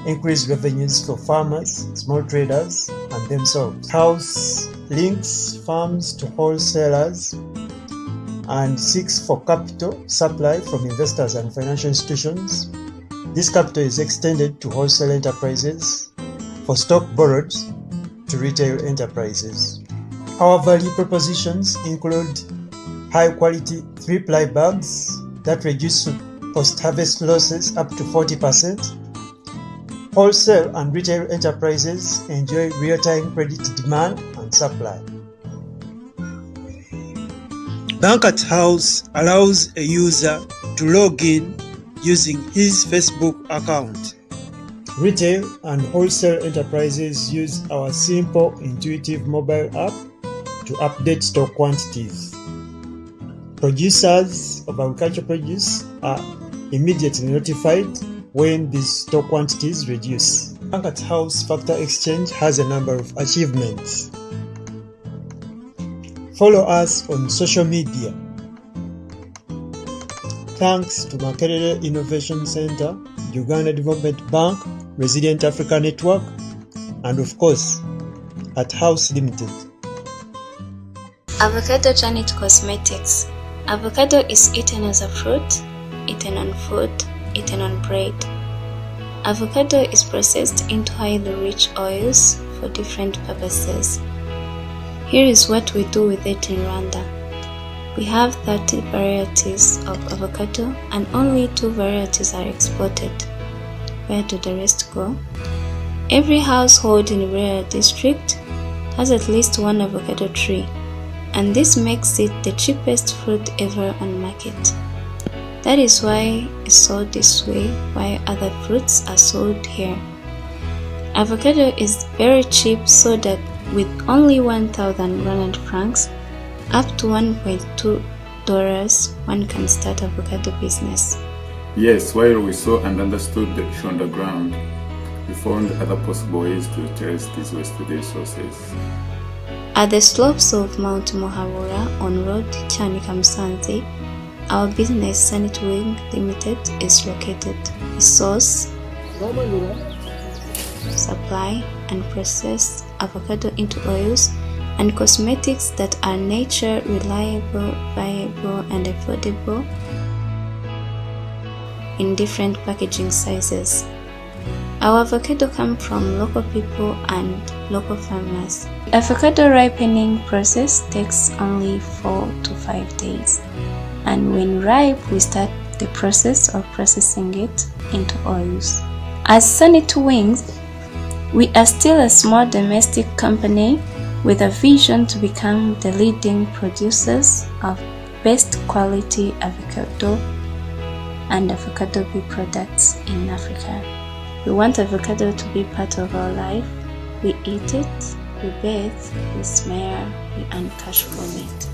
increase revenues for farmers, small traders, and themselves. House links farms to wholesalers and seeks for capital supply from investors and financial institutions. This capital is extended to wholesale enterprises for stock borrowed to retail enterprises. Our value propositions include high-quality 3-ply bags that reduce post-harvest losses up to 40%. Wholesale and retail enterprises enjoy real-time credit demand and supply. Bank at House allows a user to log in using his Facebook account. Retail and wholesale enterprises use our simple, intuitive mobile app to update stock quantities. Producers of agricultural produce are immediately notified when these stock quantities reduce. Bank at House Factor Exchange has a number of achievements. Follow us on social media. Thanks to Makerere Innovation Center, Uganda Development Bank, Resilient Africa Network, and of course, At House Limited. Avocado Janet Cosmetics. Avocado is eaten as a fruit, eaten on food, eaten on bread. Avocado is processed into highly rich oils for different purposes. Here is what we do with it in Rwanda. We have 30 varieties of avocado and only 2 varieties are exported. Where do the rest go? Every household in Rwanda district has at least 1 avocado tree, and this makes it the cheapest fruit ever on market. That is why it's sold this way, while other fruits are sold here. Avocado is very cheap, so that with only 1,000 Rwandan francs, up to $1.2, one can start avocado business. Yes, while we saw and understood the issue underground, we found other possible ways to trace these waste-to-day sources. At the slopes of Mount Muhabura on road Chanika-Musanze, our business Sanit Wing Limited is located. We source, supply, and process avocado into oils and cosmetics that are nature, reliable, viable, and affordable in different packaging sizes. Our avocado come from local people and local farmers. Avocado ripening process takes only 4 to 5 days. and when ripe, we start the process of processing it into oils. As Sanit Wings, we are still a small domestic company with a vision to become the leading producers of best quality avocado and avocado bee products in Africa. We want avocado to be part of our life. We eat it, we bathe, we smell, we earn cash from it.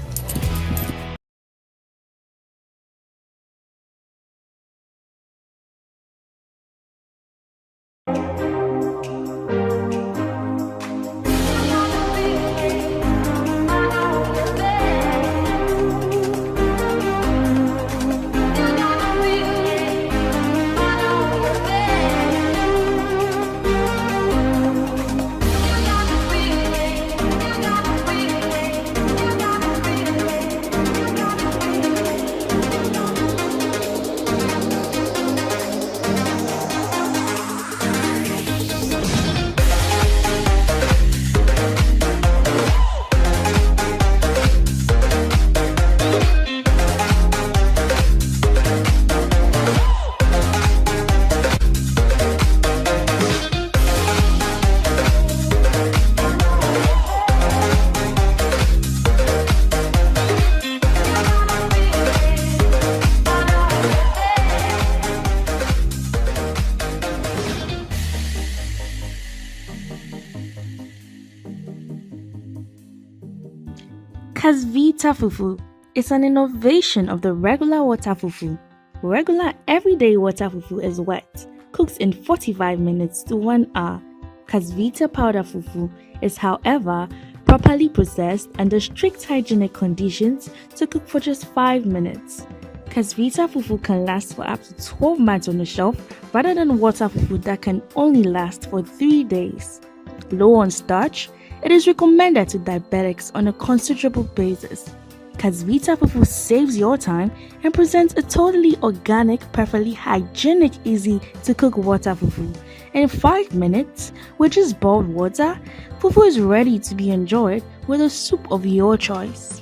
Casvita fufu is an innovation of the regular water fufu. Regular everyday water fufu is wet, cooks in 45 minutes to 1 hour. Casvita powder fufu is, however, properly processed under strict hygienic conditions to cook for just 5 minutes. Casvita fufu can last for up to 12 months on the shelf rather than water fufu that can only last for 3 days. Low on starch, it is recommended to diabetics on a considerable basis. Casvita fufu saves your time and presents a totally organic, perfectly hygienic, easy to cook water fufu. In 5 minutes, with just boiled water, fufu is ready to be enjoyed with a soup of your choice.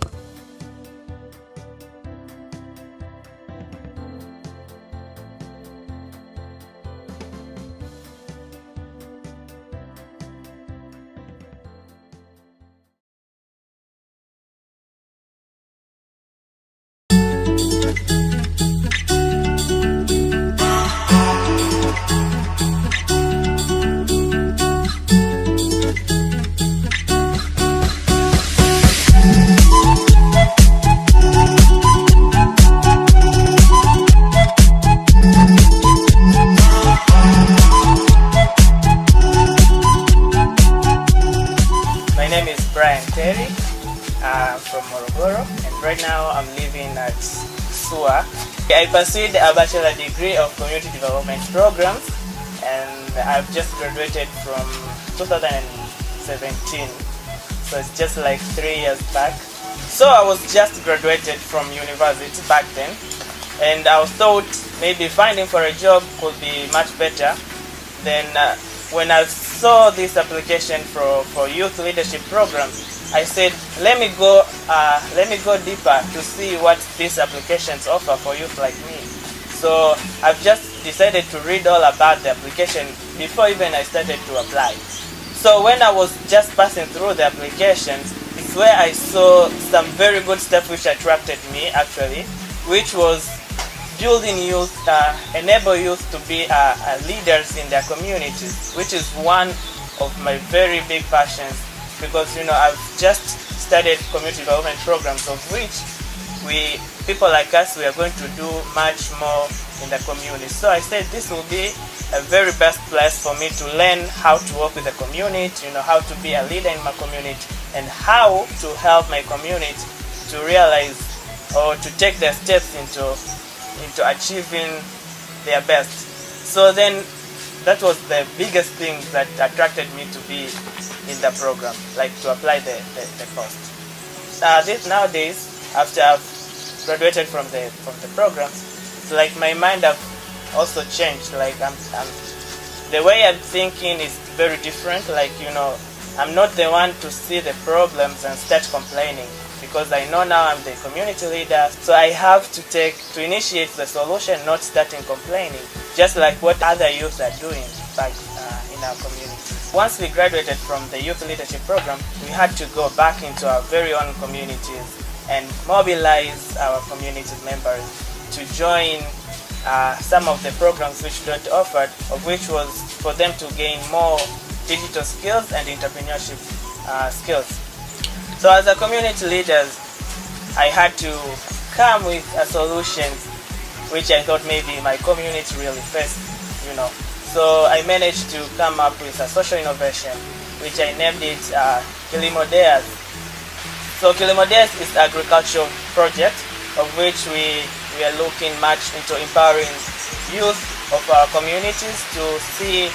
Right now I'm living at SUA. I pursued a bachelor degree of community development programs and I've just graduated from 2017. So it's just like 3 years back. So I was just graduated from university back then and I thought maybe finding for a job could be much better. Then when I saw this application for youth leadership programs, I said, let me go deeper to see what these applications offer for youth like me. So I've just decided to read all about the application before even I started to apply. So when I was just passing through the applications, it's where I saw some very good stuff which attracted me actually, which was building youth, enable youth to be leaders in their communities, which is one of my very big passions. Because I've just studied community development programs, of which people like us, we are going to do much more in the community. So I said this will be a very best place for me to learn how to work with the community, how to be a leader in my community, and how to help my community to realize or to take their steps into achieving their best. So then that was the biggest thing that attracted me to be in the program, like to apply the course. Nowadays, after I've graduated from the program, it's like my mind have also changed. Like the way I'm thinking is very different. Like I'm not the one to see the problems and start complaining, because I know now I'm the community leader, so I have to initiate the solution, not starting complaining, just like what other youth are doing back in our community. Once we graduated from the youth leadership program, we had to go back into our very own communities and mobilize our community members to join some of the programs which DOT offered, of which was for them to gain more digital skills and entrepreneurship skills. So as a community leader, I had to come with a solution which I thought maybe my community really faced, So I managed to come up with a social innovation, which I named it Kilimo Dares. So Kilimo Dares is an agricultural project of which we are looking much into empowering youth of our communities to see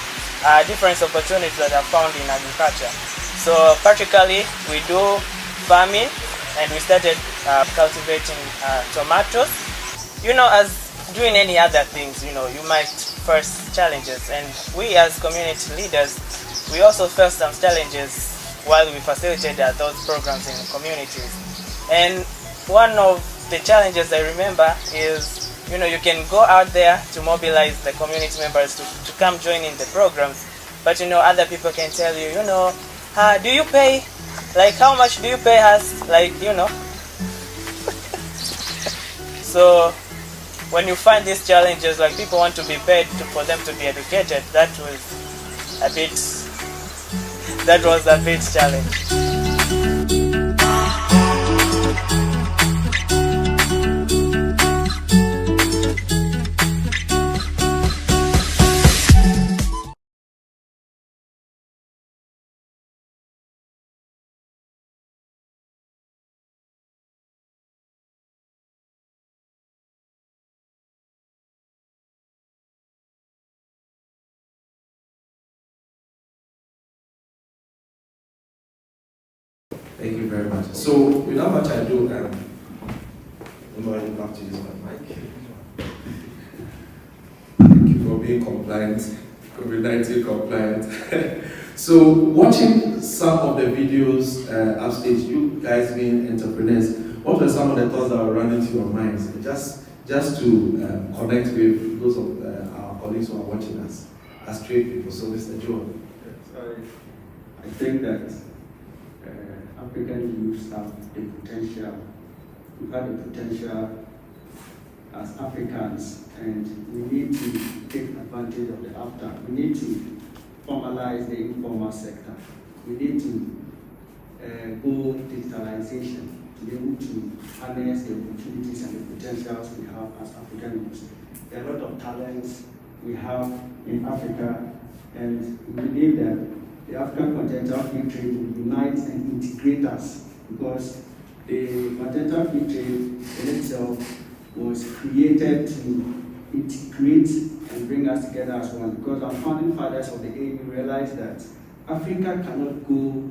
different opportunities that are found in agriculture. So practically we do farming, and we started cultivating tomatoes. As doing any other things, you might face challenges, and we as community leaders, we also faced some challenges while we facilitated those programs in communities. And one of the challenges I remember is, you can go out there to mobilize the community members to come join in the programs, but other people can tell you, do you pay? Like, how much do you pay us? Like, So when you find these challenges, like people want to be paid for them to be educated, that was a bit challenging. Thank you very much. So, without much ado, I'm going back to use my mic. Thank you for being compliant, COVID-19 compliant. So, watching some of the videos upstage, you guys being entrepreneurs, what were some of the thoughts that were running through your minds? Just to connect with those of our colleagues who are watching us as trade people. So, Mr. Joe. I think that African youths have the potential. We've had the potential as Africans, and we need to take advantage of the after. We need to formalize the informal sector. We need to go digitalization to be able to harness the opportunities and the potentials we have as African youths. There are a lot of talents we have in Africa, and we believe that the African Continental Free Trade will unite and integrate us, because the Continental Free Trade in itself was created to integrate and bring us together as one. Because our founding fathers of the AU realized that Africa cannot go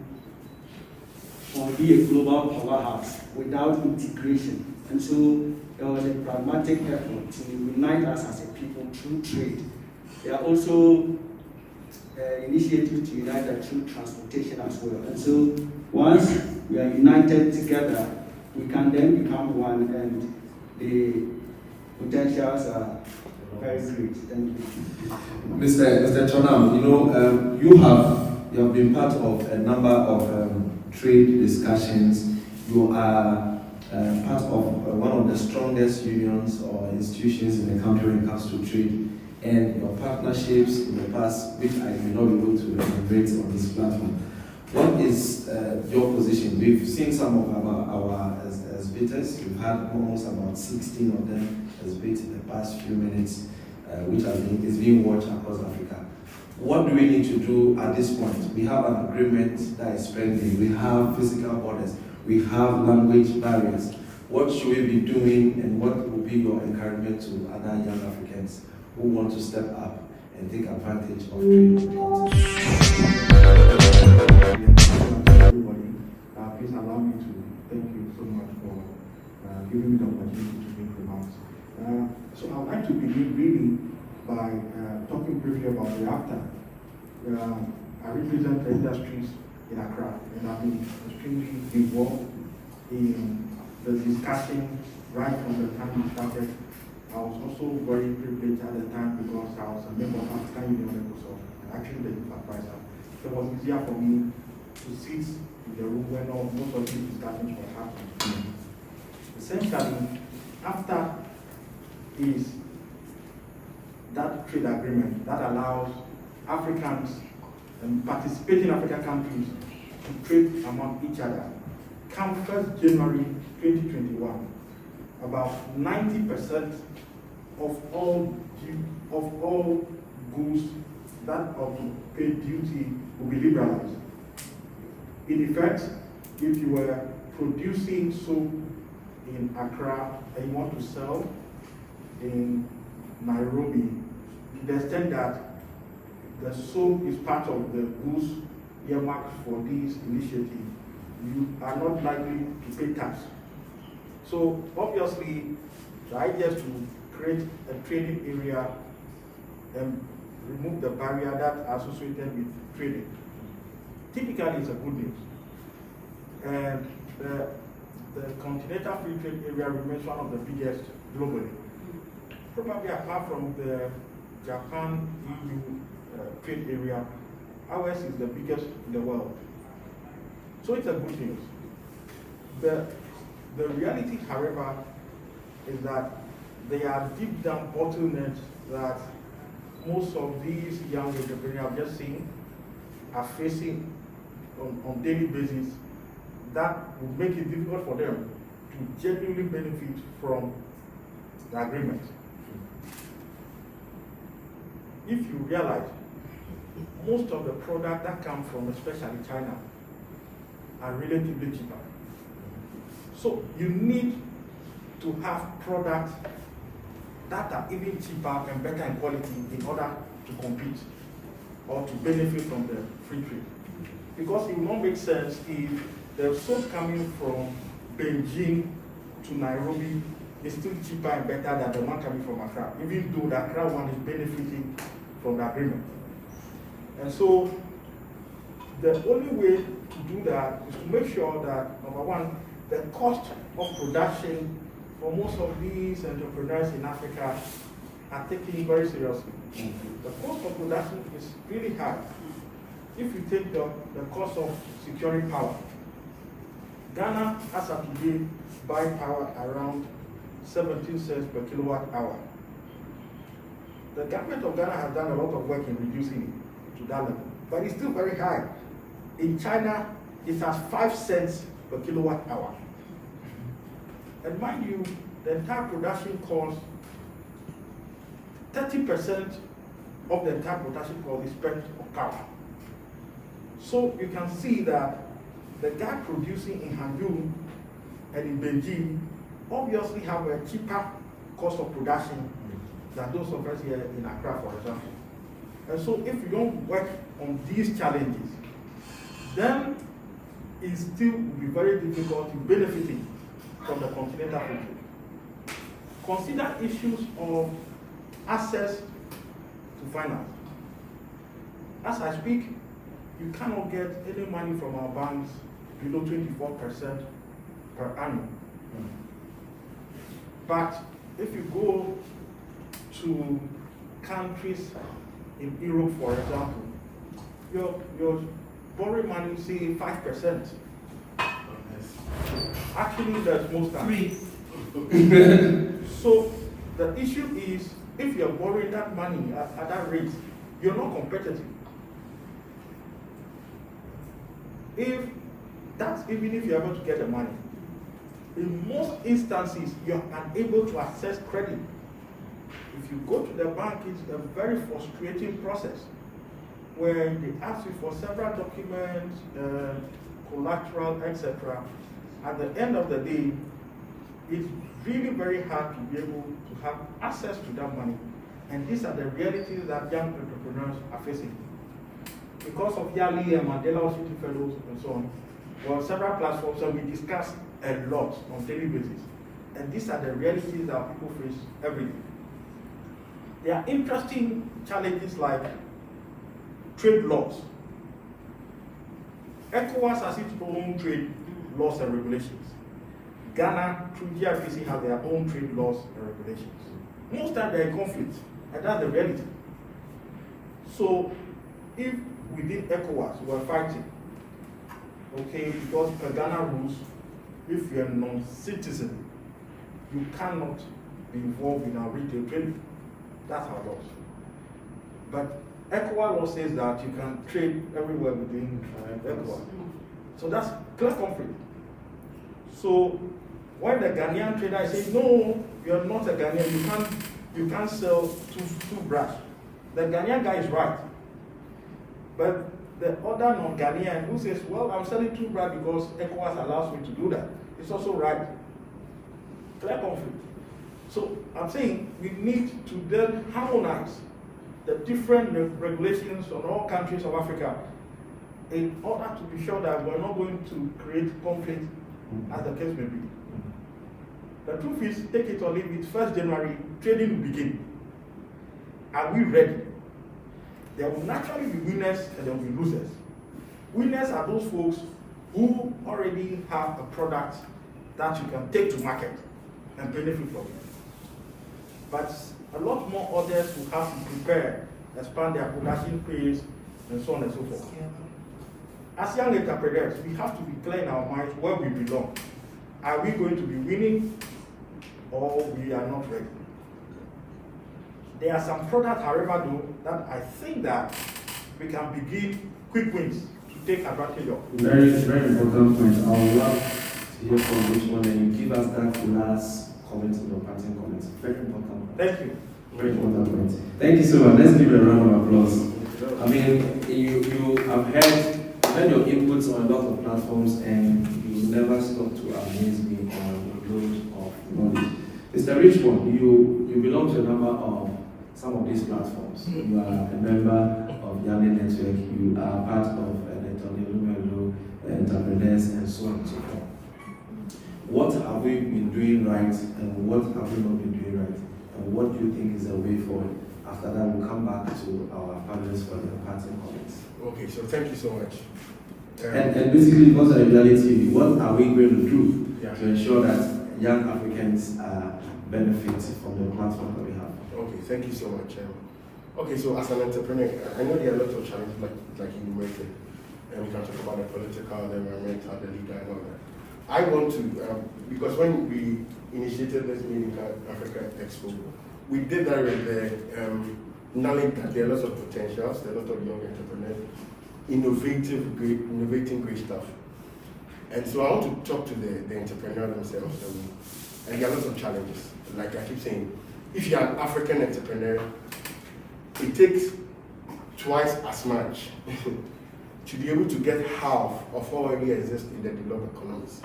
or be a global powerhouse without integration. And so there was a pragmatic effort to unite us as a people through trade. There are also initiatives to unite us through transportation as well. And so once we are united together, we can then become one, and the potentials are very great. Thank you. Mr. Chonam, you have been part of a number of trade discussions. You are part of one of the strongest unions or institutions in the country when it comes to trade. And your partnerships in the past, which I may not be able to elaborate on this platform. What is your position? We've seen some of our exhibitors. We've had almost about 16 of them exhibit in the past few minutes, which is being watched across Africa. What do we need to do at this point? We have an agreement that is pending. We have physical borders. We have language barriers. What should we be doing, and what will be your encouragement to other young Africans who want to step up and take advantage of trade? Please allow me to thank you so much for giving me the opportunity to make remarks. So I would like to begin really by talking briefly about the after. I represent the industries in Accra, and I've been extremely involved in the discussion right from the time we started. I was also very privileged at the time because I was a member of African Union Ecosoc and actually the youth advisor. So it was easier for me to sit in the room when most of these discussions were happening. Essentially, after is that trade agreement that allows Africans and participating African countries to trade among each other. Come 1st January 2021, about 90% of all goods that are to pay duty will be liberalized. In effect, if you were producing soap in Accra and you want to sell in Nairobi, to the extent that the soap is part of the goods earmarked for this initiative, you are not likely to pay tax. So obviously, the idea is to create a trading area and remove the barrier that are associated with trading. Typically, it's a good news. And the continental free trade area remains one of the biggest globally. Probably apart from the Japan-EU trade area, ours is the biggest in the world. So it's a good news. The reality, however, is that there are deep down bottlenecks that most of these young entrepreneurs I've just seen are facing on daily basis that will make it difficult for them to genuinely benefit from the agreement. If you realize most of the products that come from especially China are relatively cheaper. So you need to have products that are even cheaper and better in quality in order to compete or to benefit from the free trade. Because it will not make sense if the soap coming from Beijing to Nairobi is still cheaper and better than the one coming from Accra, even though the Accra one is benefiting from the agreement. And so the only way to do that is to make sure that, number one, the cost of production for most of these entrepreneurs in Africa are taken very seriously. The cost of production is really high. If you take the cost of securing power, Ghana, as of today, buy power around 17 cents per kilowatt hour. The government of Ghana has done a lot of work in reducing it to that level, but it's still very high. In China, it's at 5 cents per kilowatt hour. And mind you, the entire production cost, 30% of the entire production cost is spent on power. So you can see that the guy producing in Hangzhou and in Beijing obviously have a cheaper cost of production than those of us here in Accra, for example. And so if you don't work on these challenges, then it still will be very difficult in benefiting from the continental free trade. Consider issues of access to finance. As I speak, you cannot get any money from our banks below 24% per annum. But if you go to countries in Europe, for example, your borrowing money, say 5%. Actually, there's most times. So the issue is, if you're borrowing that money at that rate, you're not competitive. Even if you're able to get the money, in most instances, you're unable to access credit. If you go to the bank, it's a very frustrating process where they ask you for several documents, collateral, etc. At the end of the day, it's really very hard to be able to have access to that money. And these are the realities that young entrepreneurs are facing. Because of Yali and Mandela City Fellows and so on, there are several platforms that we discuss a lot on a daily basis. And these are the realities that people face every day. There are interesting challenges like trade laws. ECOWAS has its own trade laws and regulations. Ghana, through GRPC, have their own trade laws and regulations. Most times they're in conflict, and that's the reality. So, if within ECOWAS we're fighting, okay, because per Ghana rules, if you're a non-citizen, you cannot be involved in our retail trading. That's our laws. But ECOWAS law says that you can trade everywhere within ECOWAS. So that's clear conflict. So when the Ghanaian trader says, no, you're not a Ghanaian, you can't sell toothbrush. The Ghanaian guy is right. But the other non-Ghanaian who says, well, I'm selling toothbrush because ECOWAS allows me to do that, it's also right. Clear conflict. So I'm saying we need to then harmonize the different regulations on all countries of Africa in order to be sure that we're not going to create conflict as the case may be. The truth is, take it or leave it, 1st January, trading will begin. Are we ready? There will naturally be winners and there will be losers. Winners are those folks who already have a product that you can take to market and benefit from it. But a lot more others will have to prepare, expand their production pace, and so on and so forth. As young entrepreneurs, we have to be clear in our minds where we belong. Are we going to be winning or we are not ready? There are some products, however, though, that I think that we can begin quick wins to take advantage of. Very, very important point. I would love to hear from each one and you give us that last comment in your parting comments. Very important point. Thank you. Very important point. Thank you so much. Let's give a round of applause. I mean, you have heard your inputs on a lot of platforms and you never stop to amaze me on the load of knowledge. Mr. Richmond, you belong to a number of some of these platforms. You are a member of Yale Network, you are part of entrepreneurs and so on and so forth. What have we been doing right and what have we not been doing right? And what do you think is the way forward? After that, we'll come back to our panelists for their parting comments. Okay, so thank you so much. And basically, because of reality, what are we going to do to ensure that young Africans benefit from the platform that we have? Okay, thank you so much. Okay, so as an entrepreneur, I know there are a lot of challenges like you mentioned, and we can talk about the political, the environmental, the legal, and all that. I want to, because when we initiated this meeting at Africa Expo, we did that with the knowledge that there are lots of potentials, there are lots of young entrepreneurs, innovating great stuff. And so I want to talk to the entrepreneurs themselves. And there are lots of challenges. Like I keep saying, if you're an African entrepreneur, it takes twice as much to be able to get half of what already exists in the developed economies.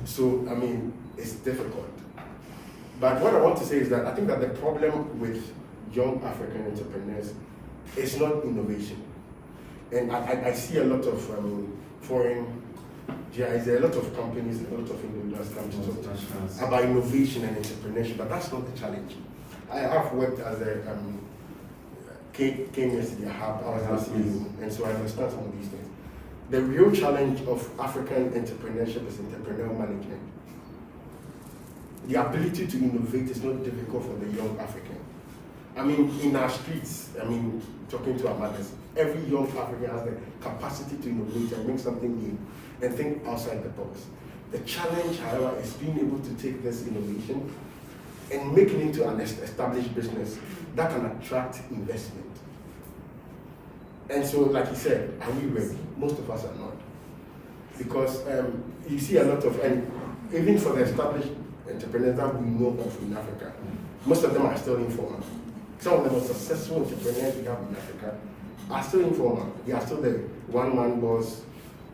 So, I mean, it's difficult. But what I want to say is that I think that the problem with young African entrepreneurs is not innovation. And I see a lot of foreign GIs, there are a lot of companies, a lot of individuals come to talk about innovation and entrepreneurship, but that's not the challenge. I have worked as a came yesterday, I was a CEO, and so I understand some of these things. The real challenge of African entrepreneurship is entrepreneurial management. The ability to innovate is not difficult for the young African. I mean, in our streets, I mean, talking to our mothers, every young African has the capacity to innovate and bring something new and think outside the box. The challenge, however, is being able to take this innovation and make it into an established business that can attract investment. And so, like you said, are we ready? Most of us are not. Because you see a lot of, and even for the established entrepreneurs that we know of in Africa, most of them are still informal. Some of the most successful entrepreneurs we have in Africa are still informal. They are still the one-man boss,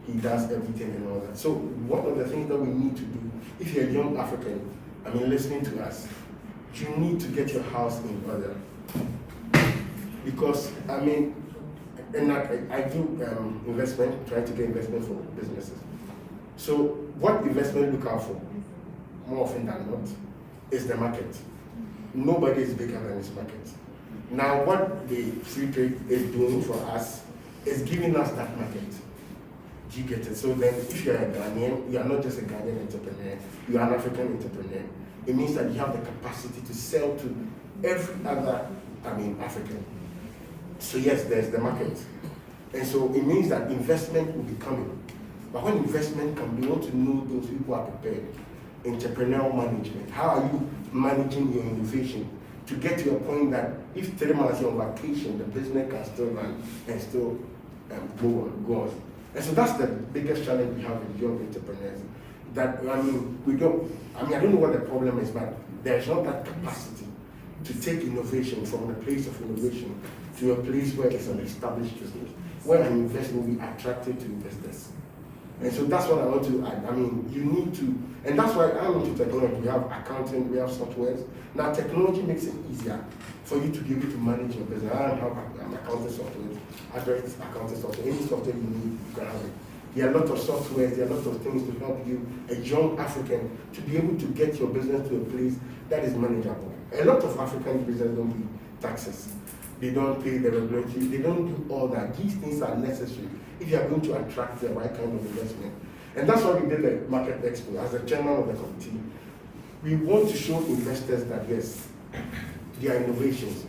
he does everything and all that. So one of the things that we need to do, if you're a young African, I mean, listening to us, you need to get your house in order. Because, I mean, and I do investment, trying to get investment for businesses. So what investment look out for, more often than not, is the market. Nobody is bigger than this market. Now what the free trade is doing for us is giving us that market. Do you get it? So then if you're a Ghanaian, you are not just a Ghanaian entrepreneur, you are an African entrepreneur. It means that you have the capacity to sell to every other, African. So yes, there's the market. And so it means that investment will be coming. But when investment comes, we want to know those people are prepared. Entrepreneurial management. How are you managing your innovation to get to a point that if 3 months you're on vacation, the business can still run and still go on. And so that's the biggest challenge we have with young entrepreneurs. That I don't know what the problem is, but there's not that capacity to take innovation from a place of innovation to a place where it's an established business, where an investor will be attracted to investors. And so that's what I want to add. You need to, and that's why I'm into technology. We have accounting, we have softwares. Now technology makes it easier for you to be able to manage your business. I don't have accounting software, accounting software. Any software you need, you can have it. There are a lot of softwares, there are a lot of things to help you, a young African, to be able to get your business to a place that is manageable. A lot of African businesses don't pay taxes. They don't pay the regulatory, they don't do all that. These things are necessary if you are going to attract the right kind of investment. And that's why we did the Market Expo. As the chairman of the committee, we want to show investors that yes, there are innovations.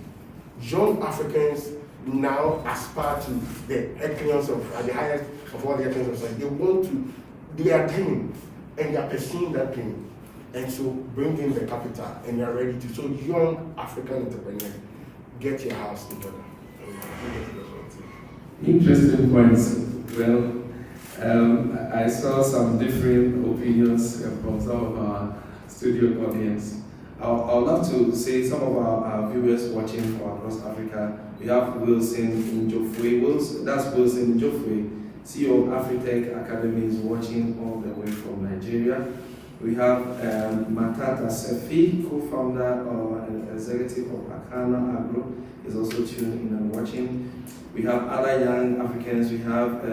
Young Africans now aspire to the echelons of, at the highest of all the echelons of society. They are dreaming, and they are pursuing that dream. And so bring in the capital, and you are ready to. So young African entrepreneurs, get your house in order. Interesting points. Well, I saw some different opinions from some of our studio audience. I would love to say some of our viewers watching from across Africa. We have Wilson Njofwe. That's Wilson Njofwe, CEO of Afritech Academy, is watching all the way from Nigeria. We have Matata Sefi, co-founder and executive of Akana Agro, is also tuning in and watching. We have other young Africans. We have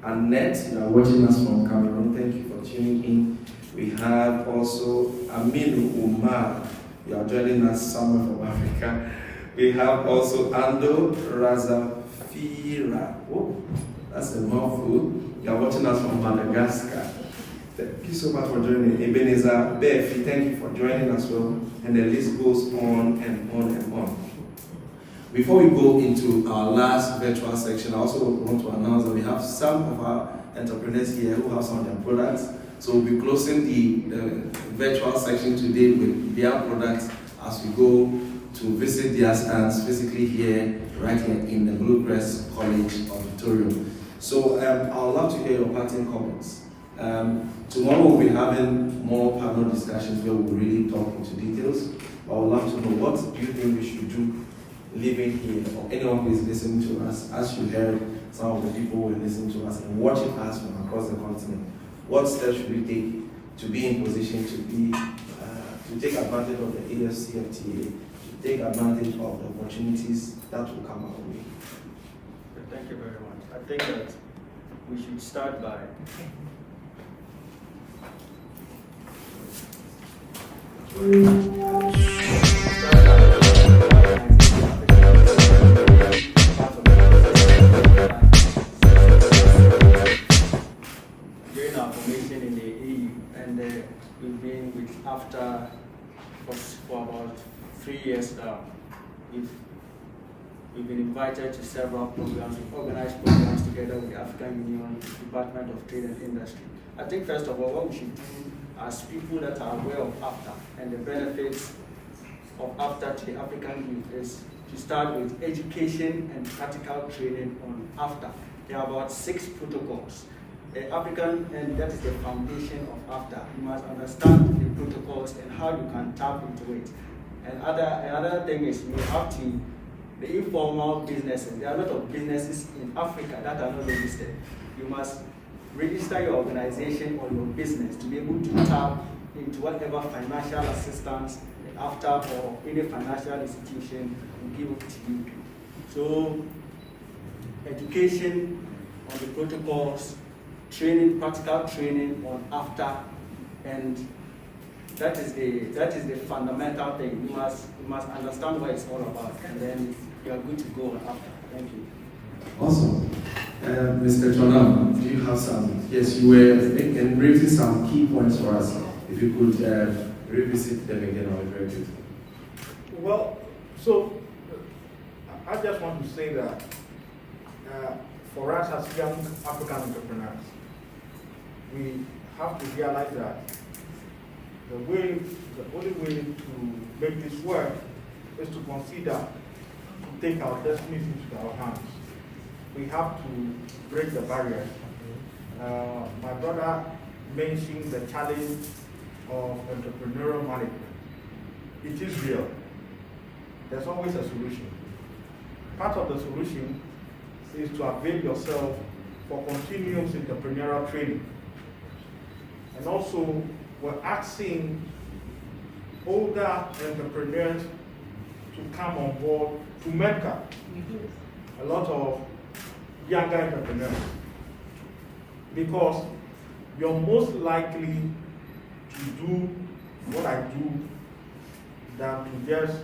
Annette, you are watching us from Cameroon. Thank you for tuning in. We have also Aminu Umar, you are joining us somewhere from Africa. We have also Ando Razafira. Oh, that's a mouthful. You are watching us from Madagascar. Thank you so much for joining. Ebenezer Befi, thank you for joining as well. And the list goes on and on and on. Before we go into our last virtual section, I also want to announce that we have some of our entrepreneurs here who have some of their products. So we'll be closing the virtual section today with their products as we go to visit their stands physically here, right here in the Bluecrest College Auditorium. So I would love to hear your parting comments. Tomorrow we'll be having more panel discussions where we'll really talk into details. I would love to know, what do you think we should do living here, or anyone who is listening to us, as you heard some of the people who are listening to us and watching us from across the continent. What steps should we take to be in position to be to take advantage of the AFCFTA, to take advantage of the opportunities that will come our way? Thank you very much. I think that we should start by during our formation in the EU, and we've been with AFTA for about 3 years now. We've been invited to several programs. We've organized programs together with the African Union, Department of Trade and Industry. I think first of all, what we should do as people that are aware of AFTA and the benefits of AFTA to the African youth is to start with education and practical training on AFTA. There are about 6 protocols. The African, and that is the foundation of AFTA. You must understand the protocols and how you can tap into it. And another thing is you have to, the informal businesses. There are a lot of businesses in Africa that are not registered. You must register your organization or your business to be able to tap into whatever financial assistance AFTA or any financial institution will give it to you. So, education on the protocols, training, practical training on AFTA, and that is the fundamental thing. You must understand what it's all about, and then you are good to go on AFTA. Thank you. Awesome. Mr. Tonam, do you have some? Yes, you were raising some key points for us. If you could revisit them again, I would be very grateful. Well, so I just want to say that for us as young African entrepreneurs, we have to realize that the only way to make this work is to consider to take our destinies into our hands. We have to break the barriers. My brother mentioned the challenge of entrepreneurial management. It is real. There's always a solution. Part of the solution is to avail yourself for continuous entrepreneurial training. And also, we're asking older entrepreneurs to come on board to mentor a lot of younger entrepreneurs, because you're most likely to do what I do than to just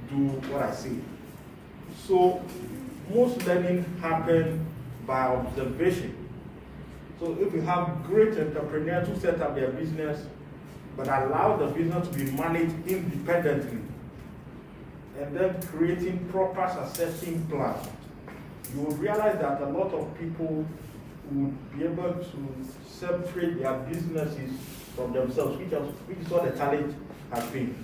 do what I say. So most learning happens by observation. So if you have great entrepreneurs who set up their business but allow the business to be managed independently, and then creating proper succession plans, you will realize that a lot of people would be able to separate their businesses from themselves, which is what the challenge has been.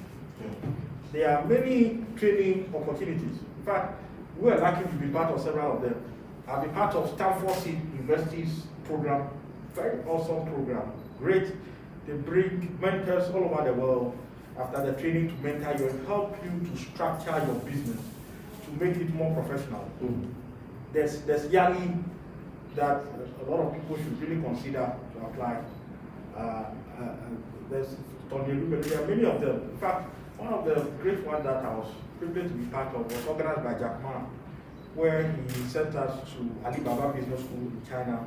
There are many training opportunities. In fact, we are lucky to be part of several of them. I've been part of Stanford University's program, very awesome program, great. They bring mentors all over the world after the training to mentor you and help you to structure your business, to make it more professional. There's YALI that a lot of people should really consider to apply. There's Tony Lube, there are many of them. In fact, one of the great ones that I was privileged to be part of was organized by Jack Ma, where he sent us to Alibaba Business School in China,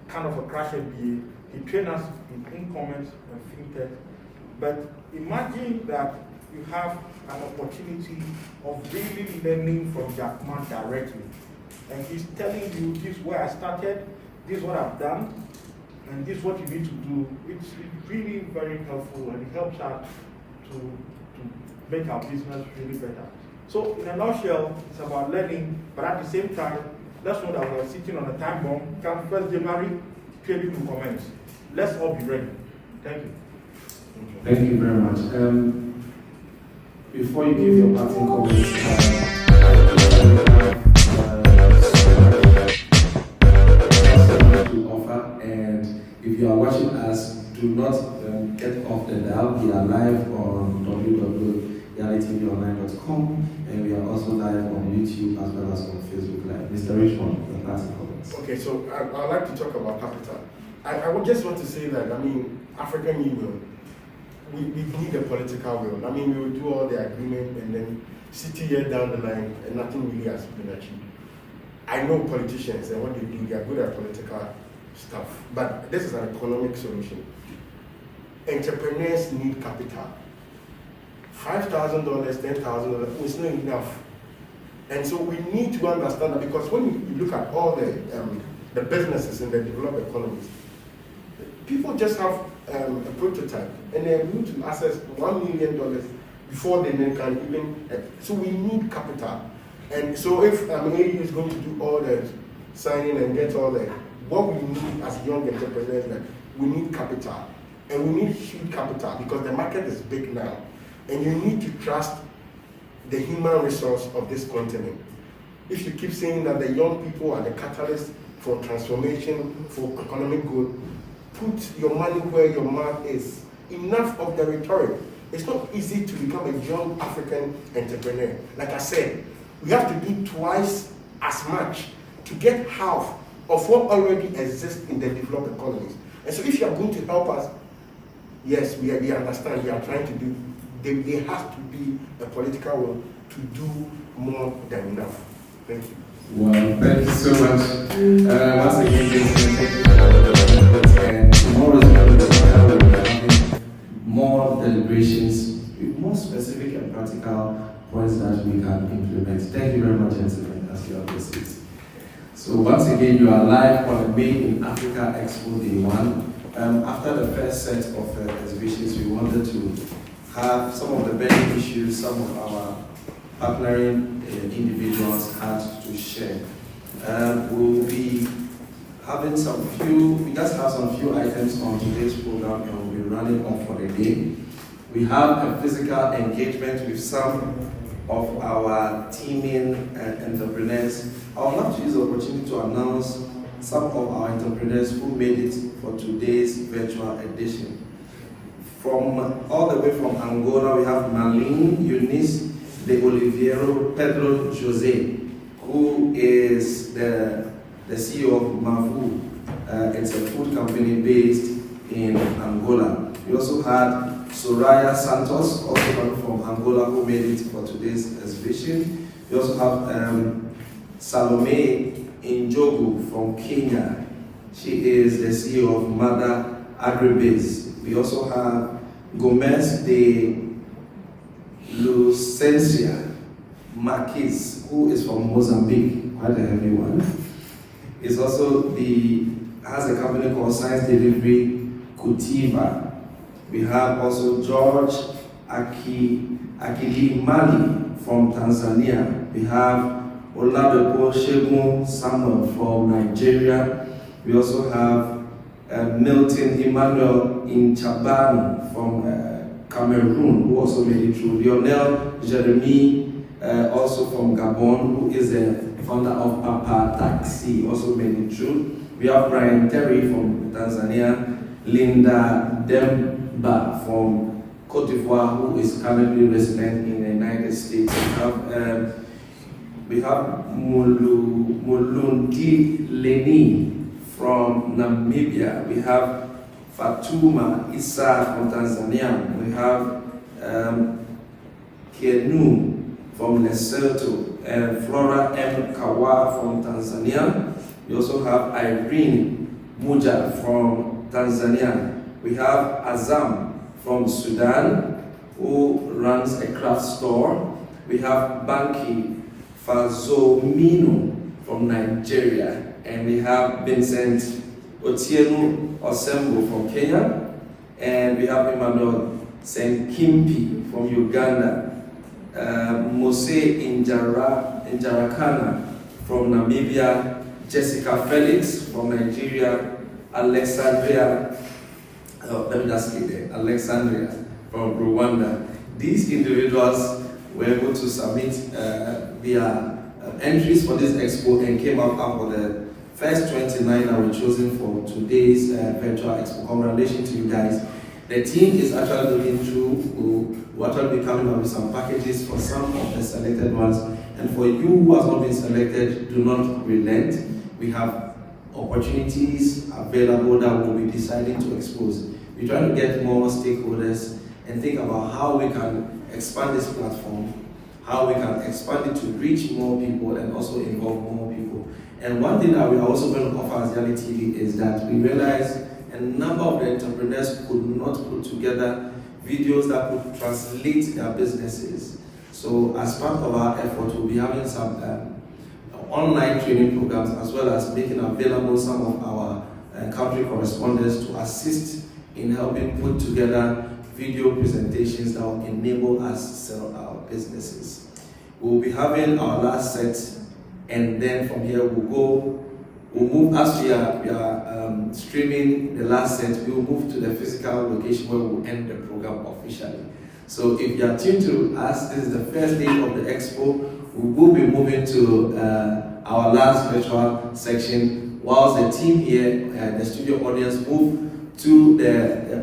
kind of a crash MBA. He trained us in e-commerce and fintech. But imagine that you have an opportunity of really learning from Jack Ma directly. And he's telling you, this is where I started, this is what I've done, and this is what you need to do. It's really very helpful, and it helps us to make our business really better. So in a nutshell, it's about learning, but at the same time, let's know that we're sitting on a time bomb. Come 1st January, trading will commence. Let's all be ready. Thank you. Thank you very much. Before you give your parting comments, to offer, and if you are watching us, do not get off the dial. We are live on www.realityonline.com, and we are also live on YouTube as well as on Facebook Live. Mr. Richmond, the parting comments. Okay, so I'd like to talk about capital. I would just want to say that, African Union, we need a political will. We will do all the agreement and then 60 years down the line and nothing really has been achieved. I know politicians and what they do, they are good at political stuff, but this is an economic solution. Entrepreneurs need capital. $5,000, $10,000 is not enough. And so we need to understand that, because when you look at all the businesses in the developed economies, people just have a prototype and they need to access $1 million before they can even. So we need capital. And so if AU is going to do all the signing and get all the, what we need as young entrepreneurs, that we need capital. And we need huge capital because the market is big now. And you need to trust the human resource of this continent. If you keep saying that the young people are the catalyst for transformation, for economic growth, put your money where your mouth is. Enough of the rhetoric. It's not easy to become a young African entrepreneur. Like I said, we have to do twice as much to get half of what already exists in the developed economies. And so if you are going to help us, yes, we understand, we are trying to do, there has to be a political will to do more than enough. Thank you. Well, thank you so much. Once again, thank you for and tomorrow's meeting will be having more deliberations with more specific and practical points that we can implement. Thank you very much, gentlemen, as you have listened. So once again, again, you are live on the Made in Africa Expo Day 1. After the first set of exhibitions, we wanted to have some of the burning issues some of our partnering individuals had to share. We'll be having we just have some few items on today's program and we'll be running on for the day. We have a physical engagement with some of our teaming entrepreneurs. I would love to use the opportunity to announce some of our entrepreneurs who made it for today's virtual edition. All the way from Angola, we have Marlene Eunice de Oliveira Pedro Jose, who is the CEO of Mavu. It's a food company based in Angola. We also had Soraya Santos, also from Angola, who made it for today's exhibition. We also have Salome Njogu from Kenya. She is the CEO of Mother Agribase. We also have Gomez de Lucencia Marquez, who is from Mozambique, quite a heavy one. Is also has a company called Science Delivery Kutiva. We have also George Akilimali from Tanzania. We have Oladepo Shegun Samuel from Nigeria. We also have Milton Emmanuel Inchabani from Cameroon, who also made it through. Lionel Jeremy, also from Gabon, who is the founder of Papa Taxi, also made it through. We have Brian Terry from Tanzania, Linda Demba from Cote d'Ivoire, who is currently resident in the United States. We have Mulundi Leni from Namibia. We have Fatuma Issa from Tanzania. We have Kenu from Lesotho, and Flora M. Kawa from Tanzania. We also have Irene Muja from Tanzania. We have Azam from Sudan, who runs a craft store. We have Banki Fazomino from Nigeria. And we have Vincent Otieno Osembo from Kenya. And we have Emmanuel Senkimpi from Uganda. Mose Injarakana from Namibia. Jessica Felix from Nigeria. Alexandria from Rwanda. These individuals were able to submit their entries for this expo and came up for the first 29 that were chosen for today's virtual expo. Congratulations to you guys. The team is actually looking through, we'll actually be coming up with some packages for some of the selected ones. And for you who has not been selected, do not relent. We have opportunities available that we'll be deciding to expose. We're trying to get more stakeholders and think about how we can expand this platform, how we can expand it to reach more people and also involve more people. And one thing that we are also going to offer as Yali TV is that we realize a number of the entrepreneurs could not put together videos that could translate their businesses. So as part of our effort, we'll be having some online training programs as well as making available some of our country correspondents to assist in helping put together video presentations that will enable us to sell our businesses. We'll be having our last set, and then from here we'll move, as we are streaming the last set, we'll move to the physical location where we'll end the program officially. So if you are tuned to us, this is the first day of the expo. We will be moving to our last virtual section, whilst the team here, the studio audience, move to the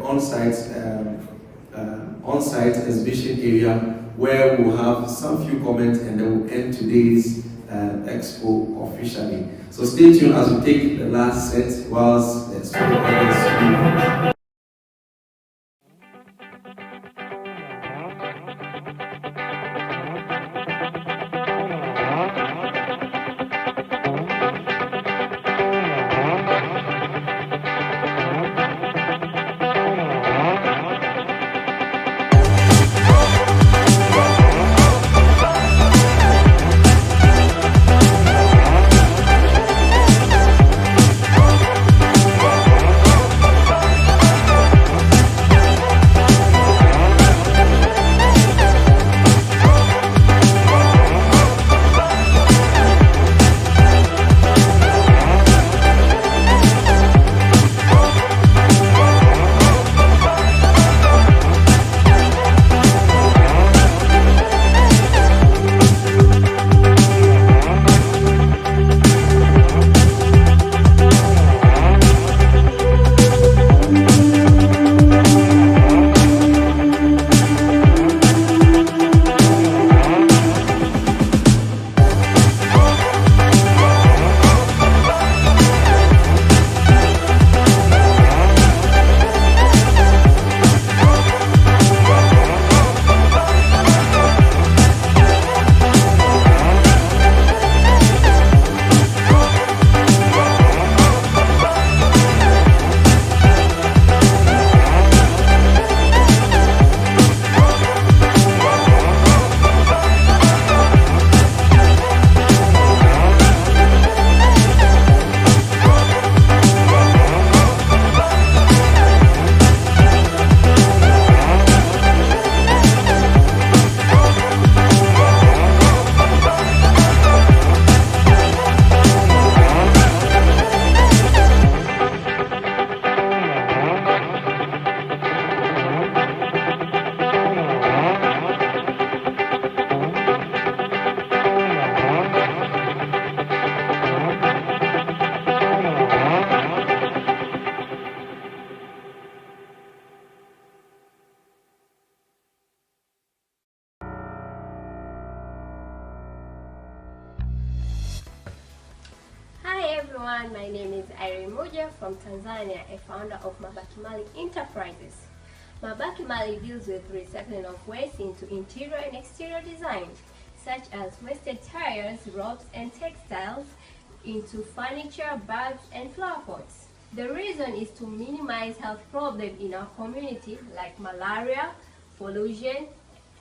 on-site exhibition area where we'll have some few comments and then we'll end today's expo officially. So stay tuned as we take the last set whilst the studio audience move. everyone, my name is Irene Moja from Tanzania, a founder of Mabaki Mali Enterprises. Mabaki Mali deals with recycling of waste into interior and exterior design, such as wasted tires, ropes, and textiles into furniture, bags, and flower pots. The reason is to minimize health problems in our community like malaria, pollution,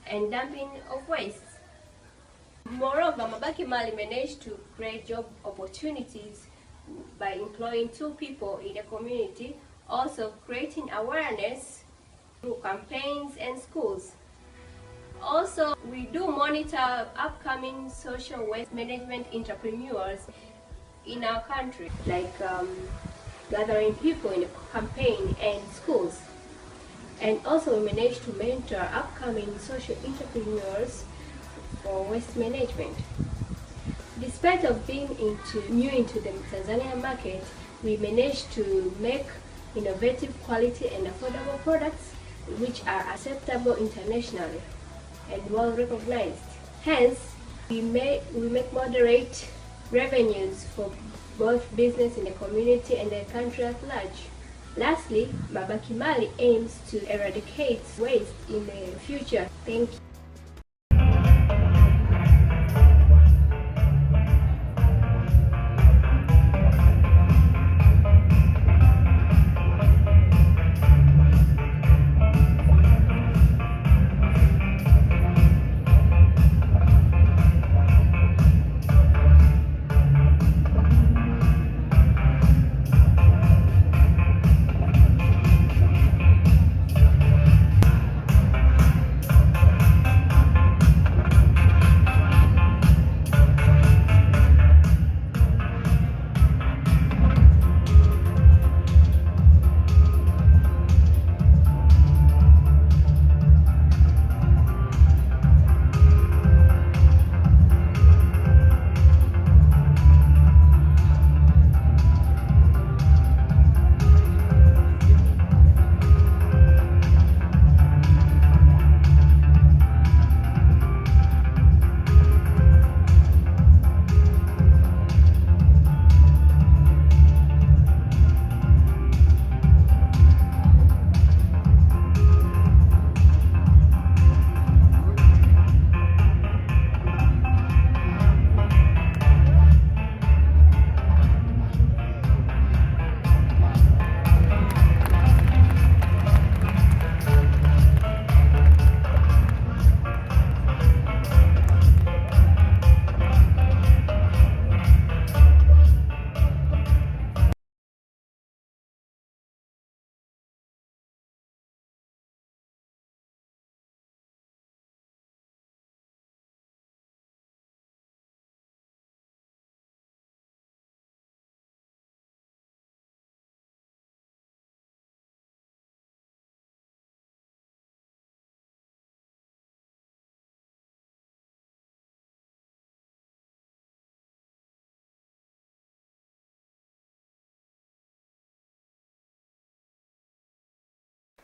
and dumping of waste. Moreover, Mabaki Mali managed to create job opportunities by employing 2 people in the community, also creating awareness through campaigns and schools. Also, we do monitor upcoming social waste management entrepreneurs in our country, like gathering people in a campaign and schools. And also we managed to mentor upcoming social entrepreneurs for waste management. Despite of being new into the Tanzanian market, we managed to make innovative, quality and affordable products which are acceptable internationally and well recognized. Hence, we make moderate revenues for both business in the community and the country at large. Lastly, Mabaki Mali aims to eradicate waste in the future. Thank you.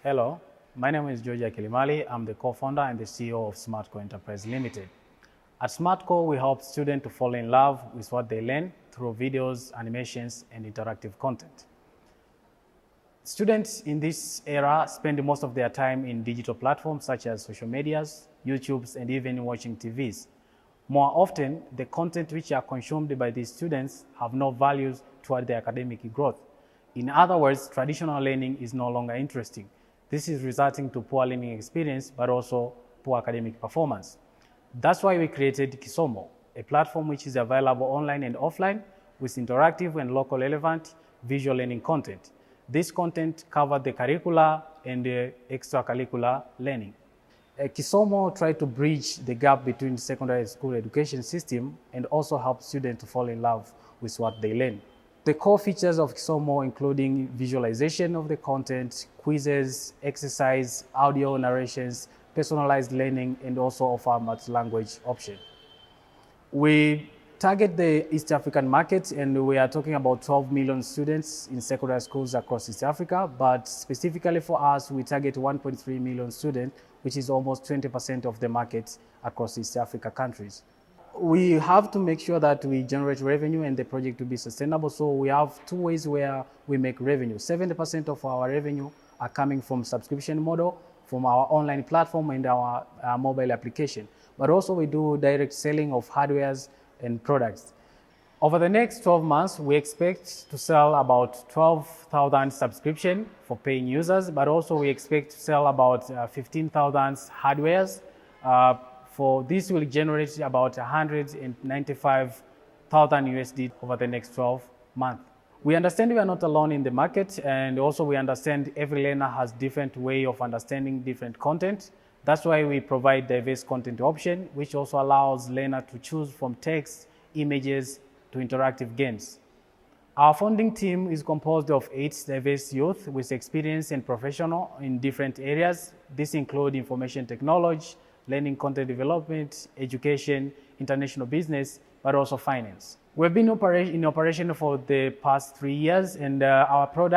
Hello, my name is Georgia Kilimali. I'm the co-founder and the CEO of SmartCo Enterprise Limited. At SmartCo, we help students to fall in love with what they learn through videos, animations, and interactive content. Students in this era spend most of their time in digital platforms such as social medias, YouTubes, and even watching TVs. More often, the content which are consumed by these students have no values toward their academic growth. In other words, traditional learning is no longer interesting. This is resulting to poor learning experience, but also poor academic performance. That's why we created Kisomo, a platform which is available online and offline with interactive and local relevant visual learning content. This content covers the curricular and the extracurricular learning. Kisomo tries to bridge the gap between the secondary school education system and also help students to fall in love with what they learn. The core features of Kisomo including visualization of the content, quizzes, exercise, audio narrations, personalized learning, and also offer multi-language option. We target the East African market, and we are talking about 12 million students in secondary schools across East Africa, but specifically for us, we target 1.3 million students, which is almost 20% of the market across East Africa countries. We have to make sure that we generate revenue and the project to be sustainable. So we have two ways where we make revenue. 70% of our revenue are coming from subscription model, from our online platform and our mobile application. But also we do direct selling of hardwares and products. Over the next 12 months, we expect to sell about 12,000 subscription for paying users, but also we expect to sell about 15,000 hardwares. For this will generate about 195,000 USD over the next 12 months. We understand we are not alone in the market, and also we understand every learner has different way of understanding different content. That's why we provide diverse content option, which also allows learner to choose from text, images, to interactive games. Our founding team is composed of 8 diverse youth with experience and professional in different areas. This includes information technology, learning content development, education, international business, but also finance. We've been in operation for the past 3 years, and our product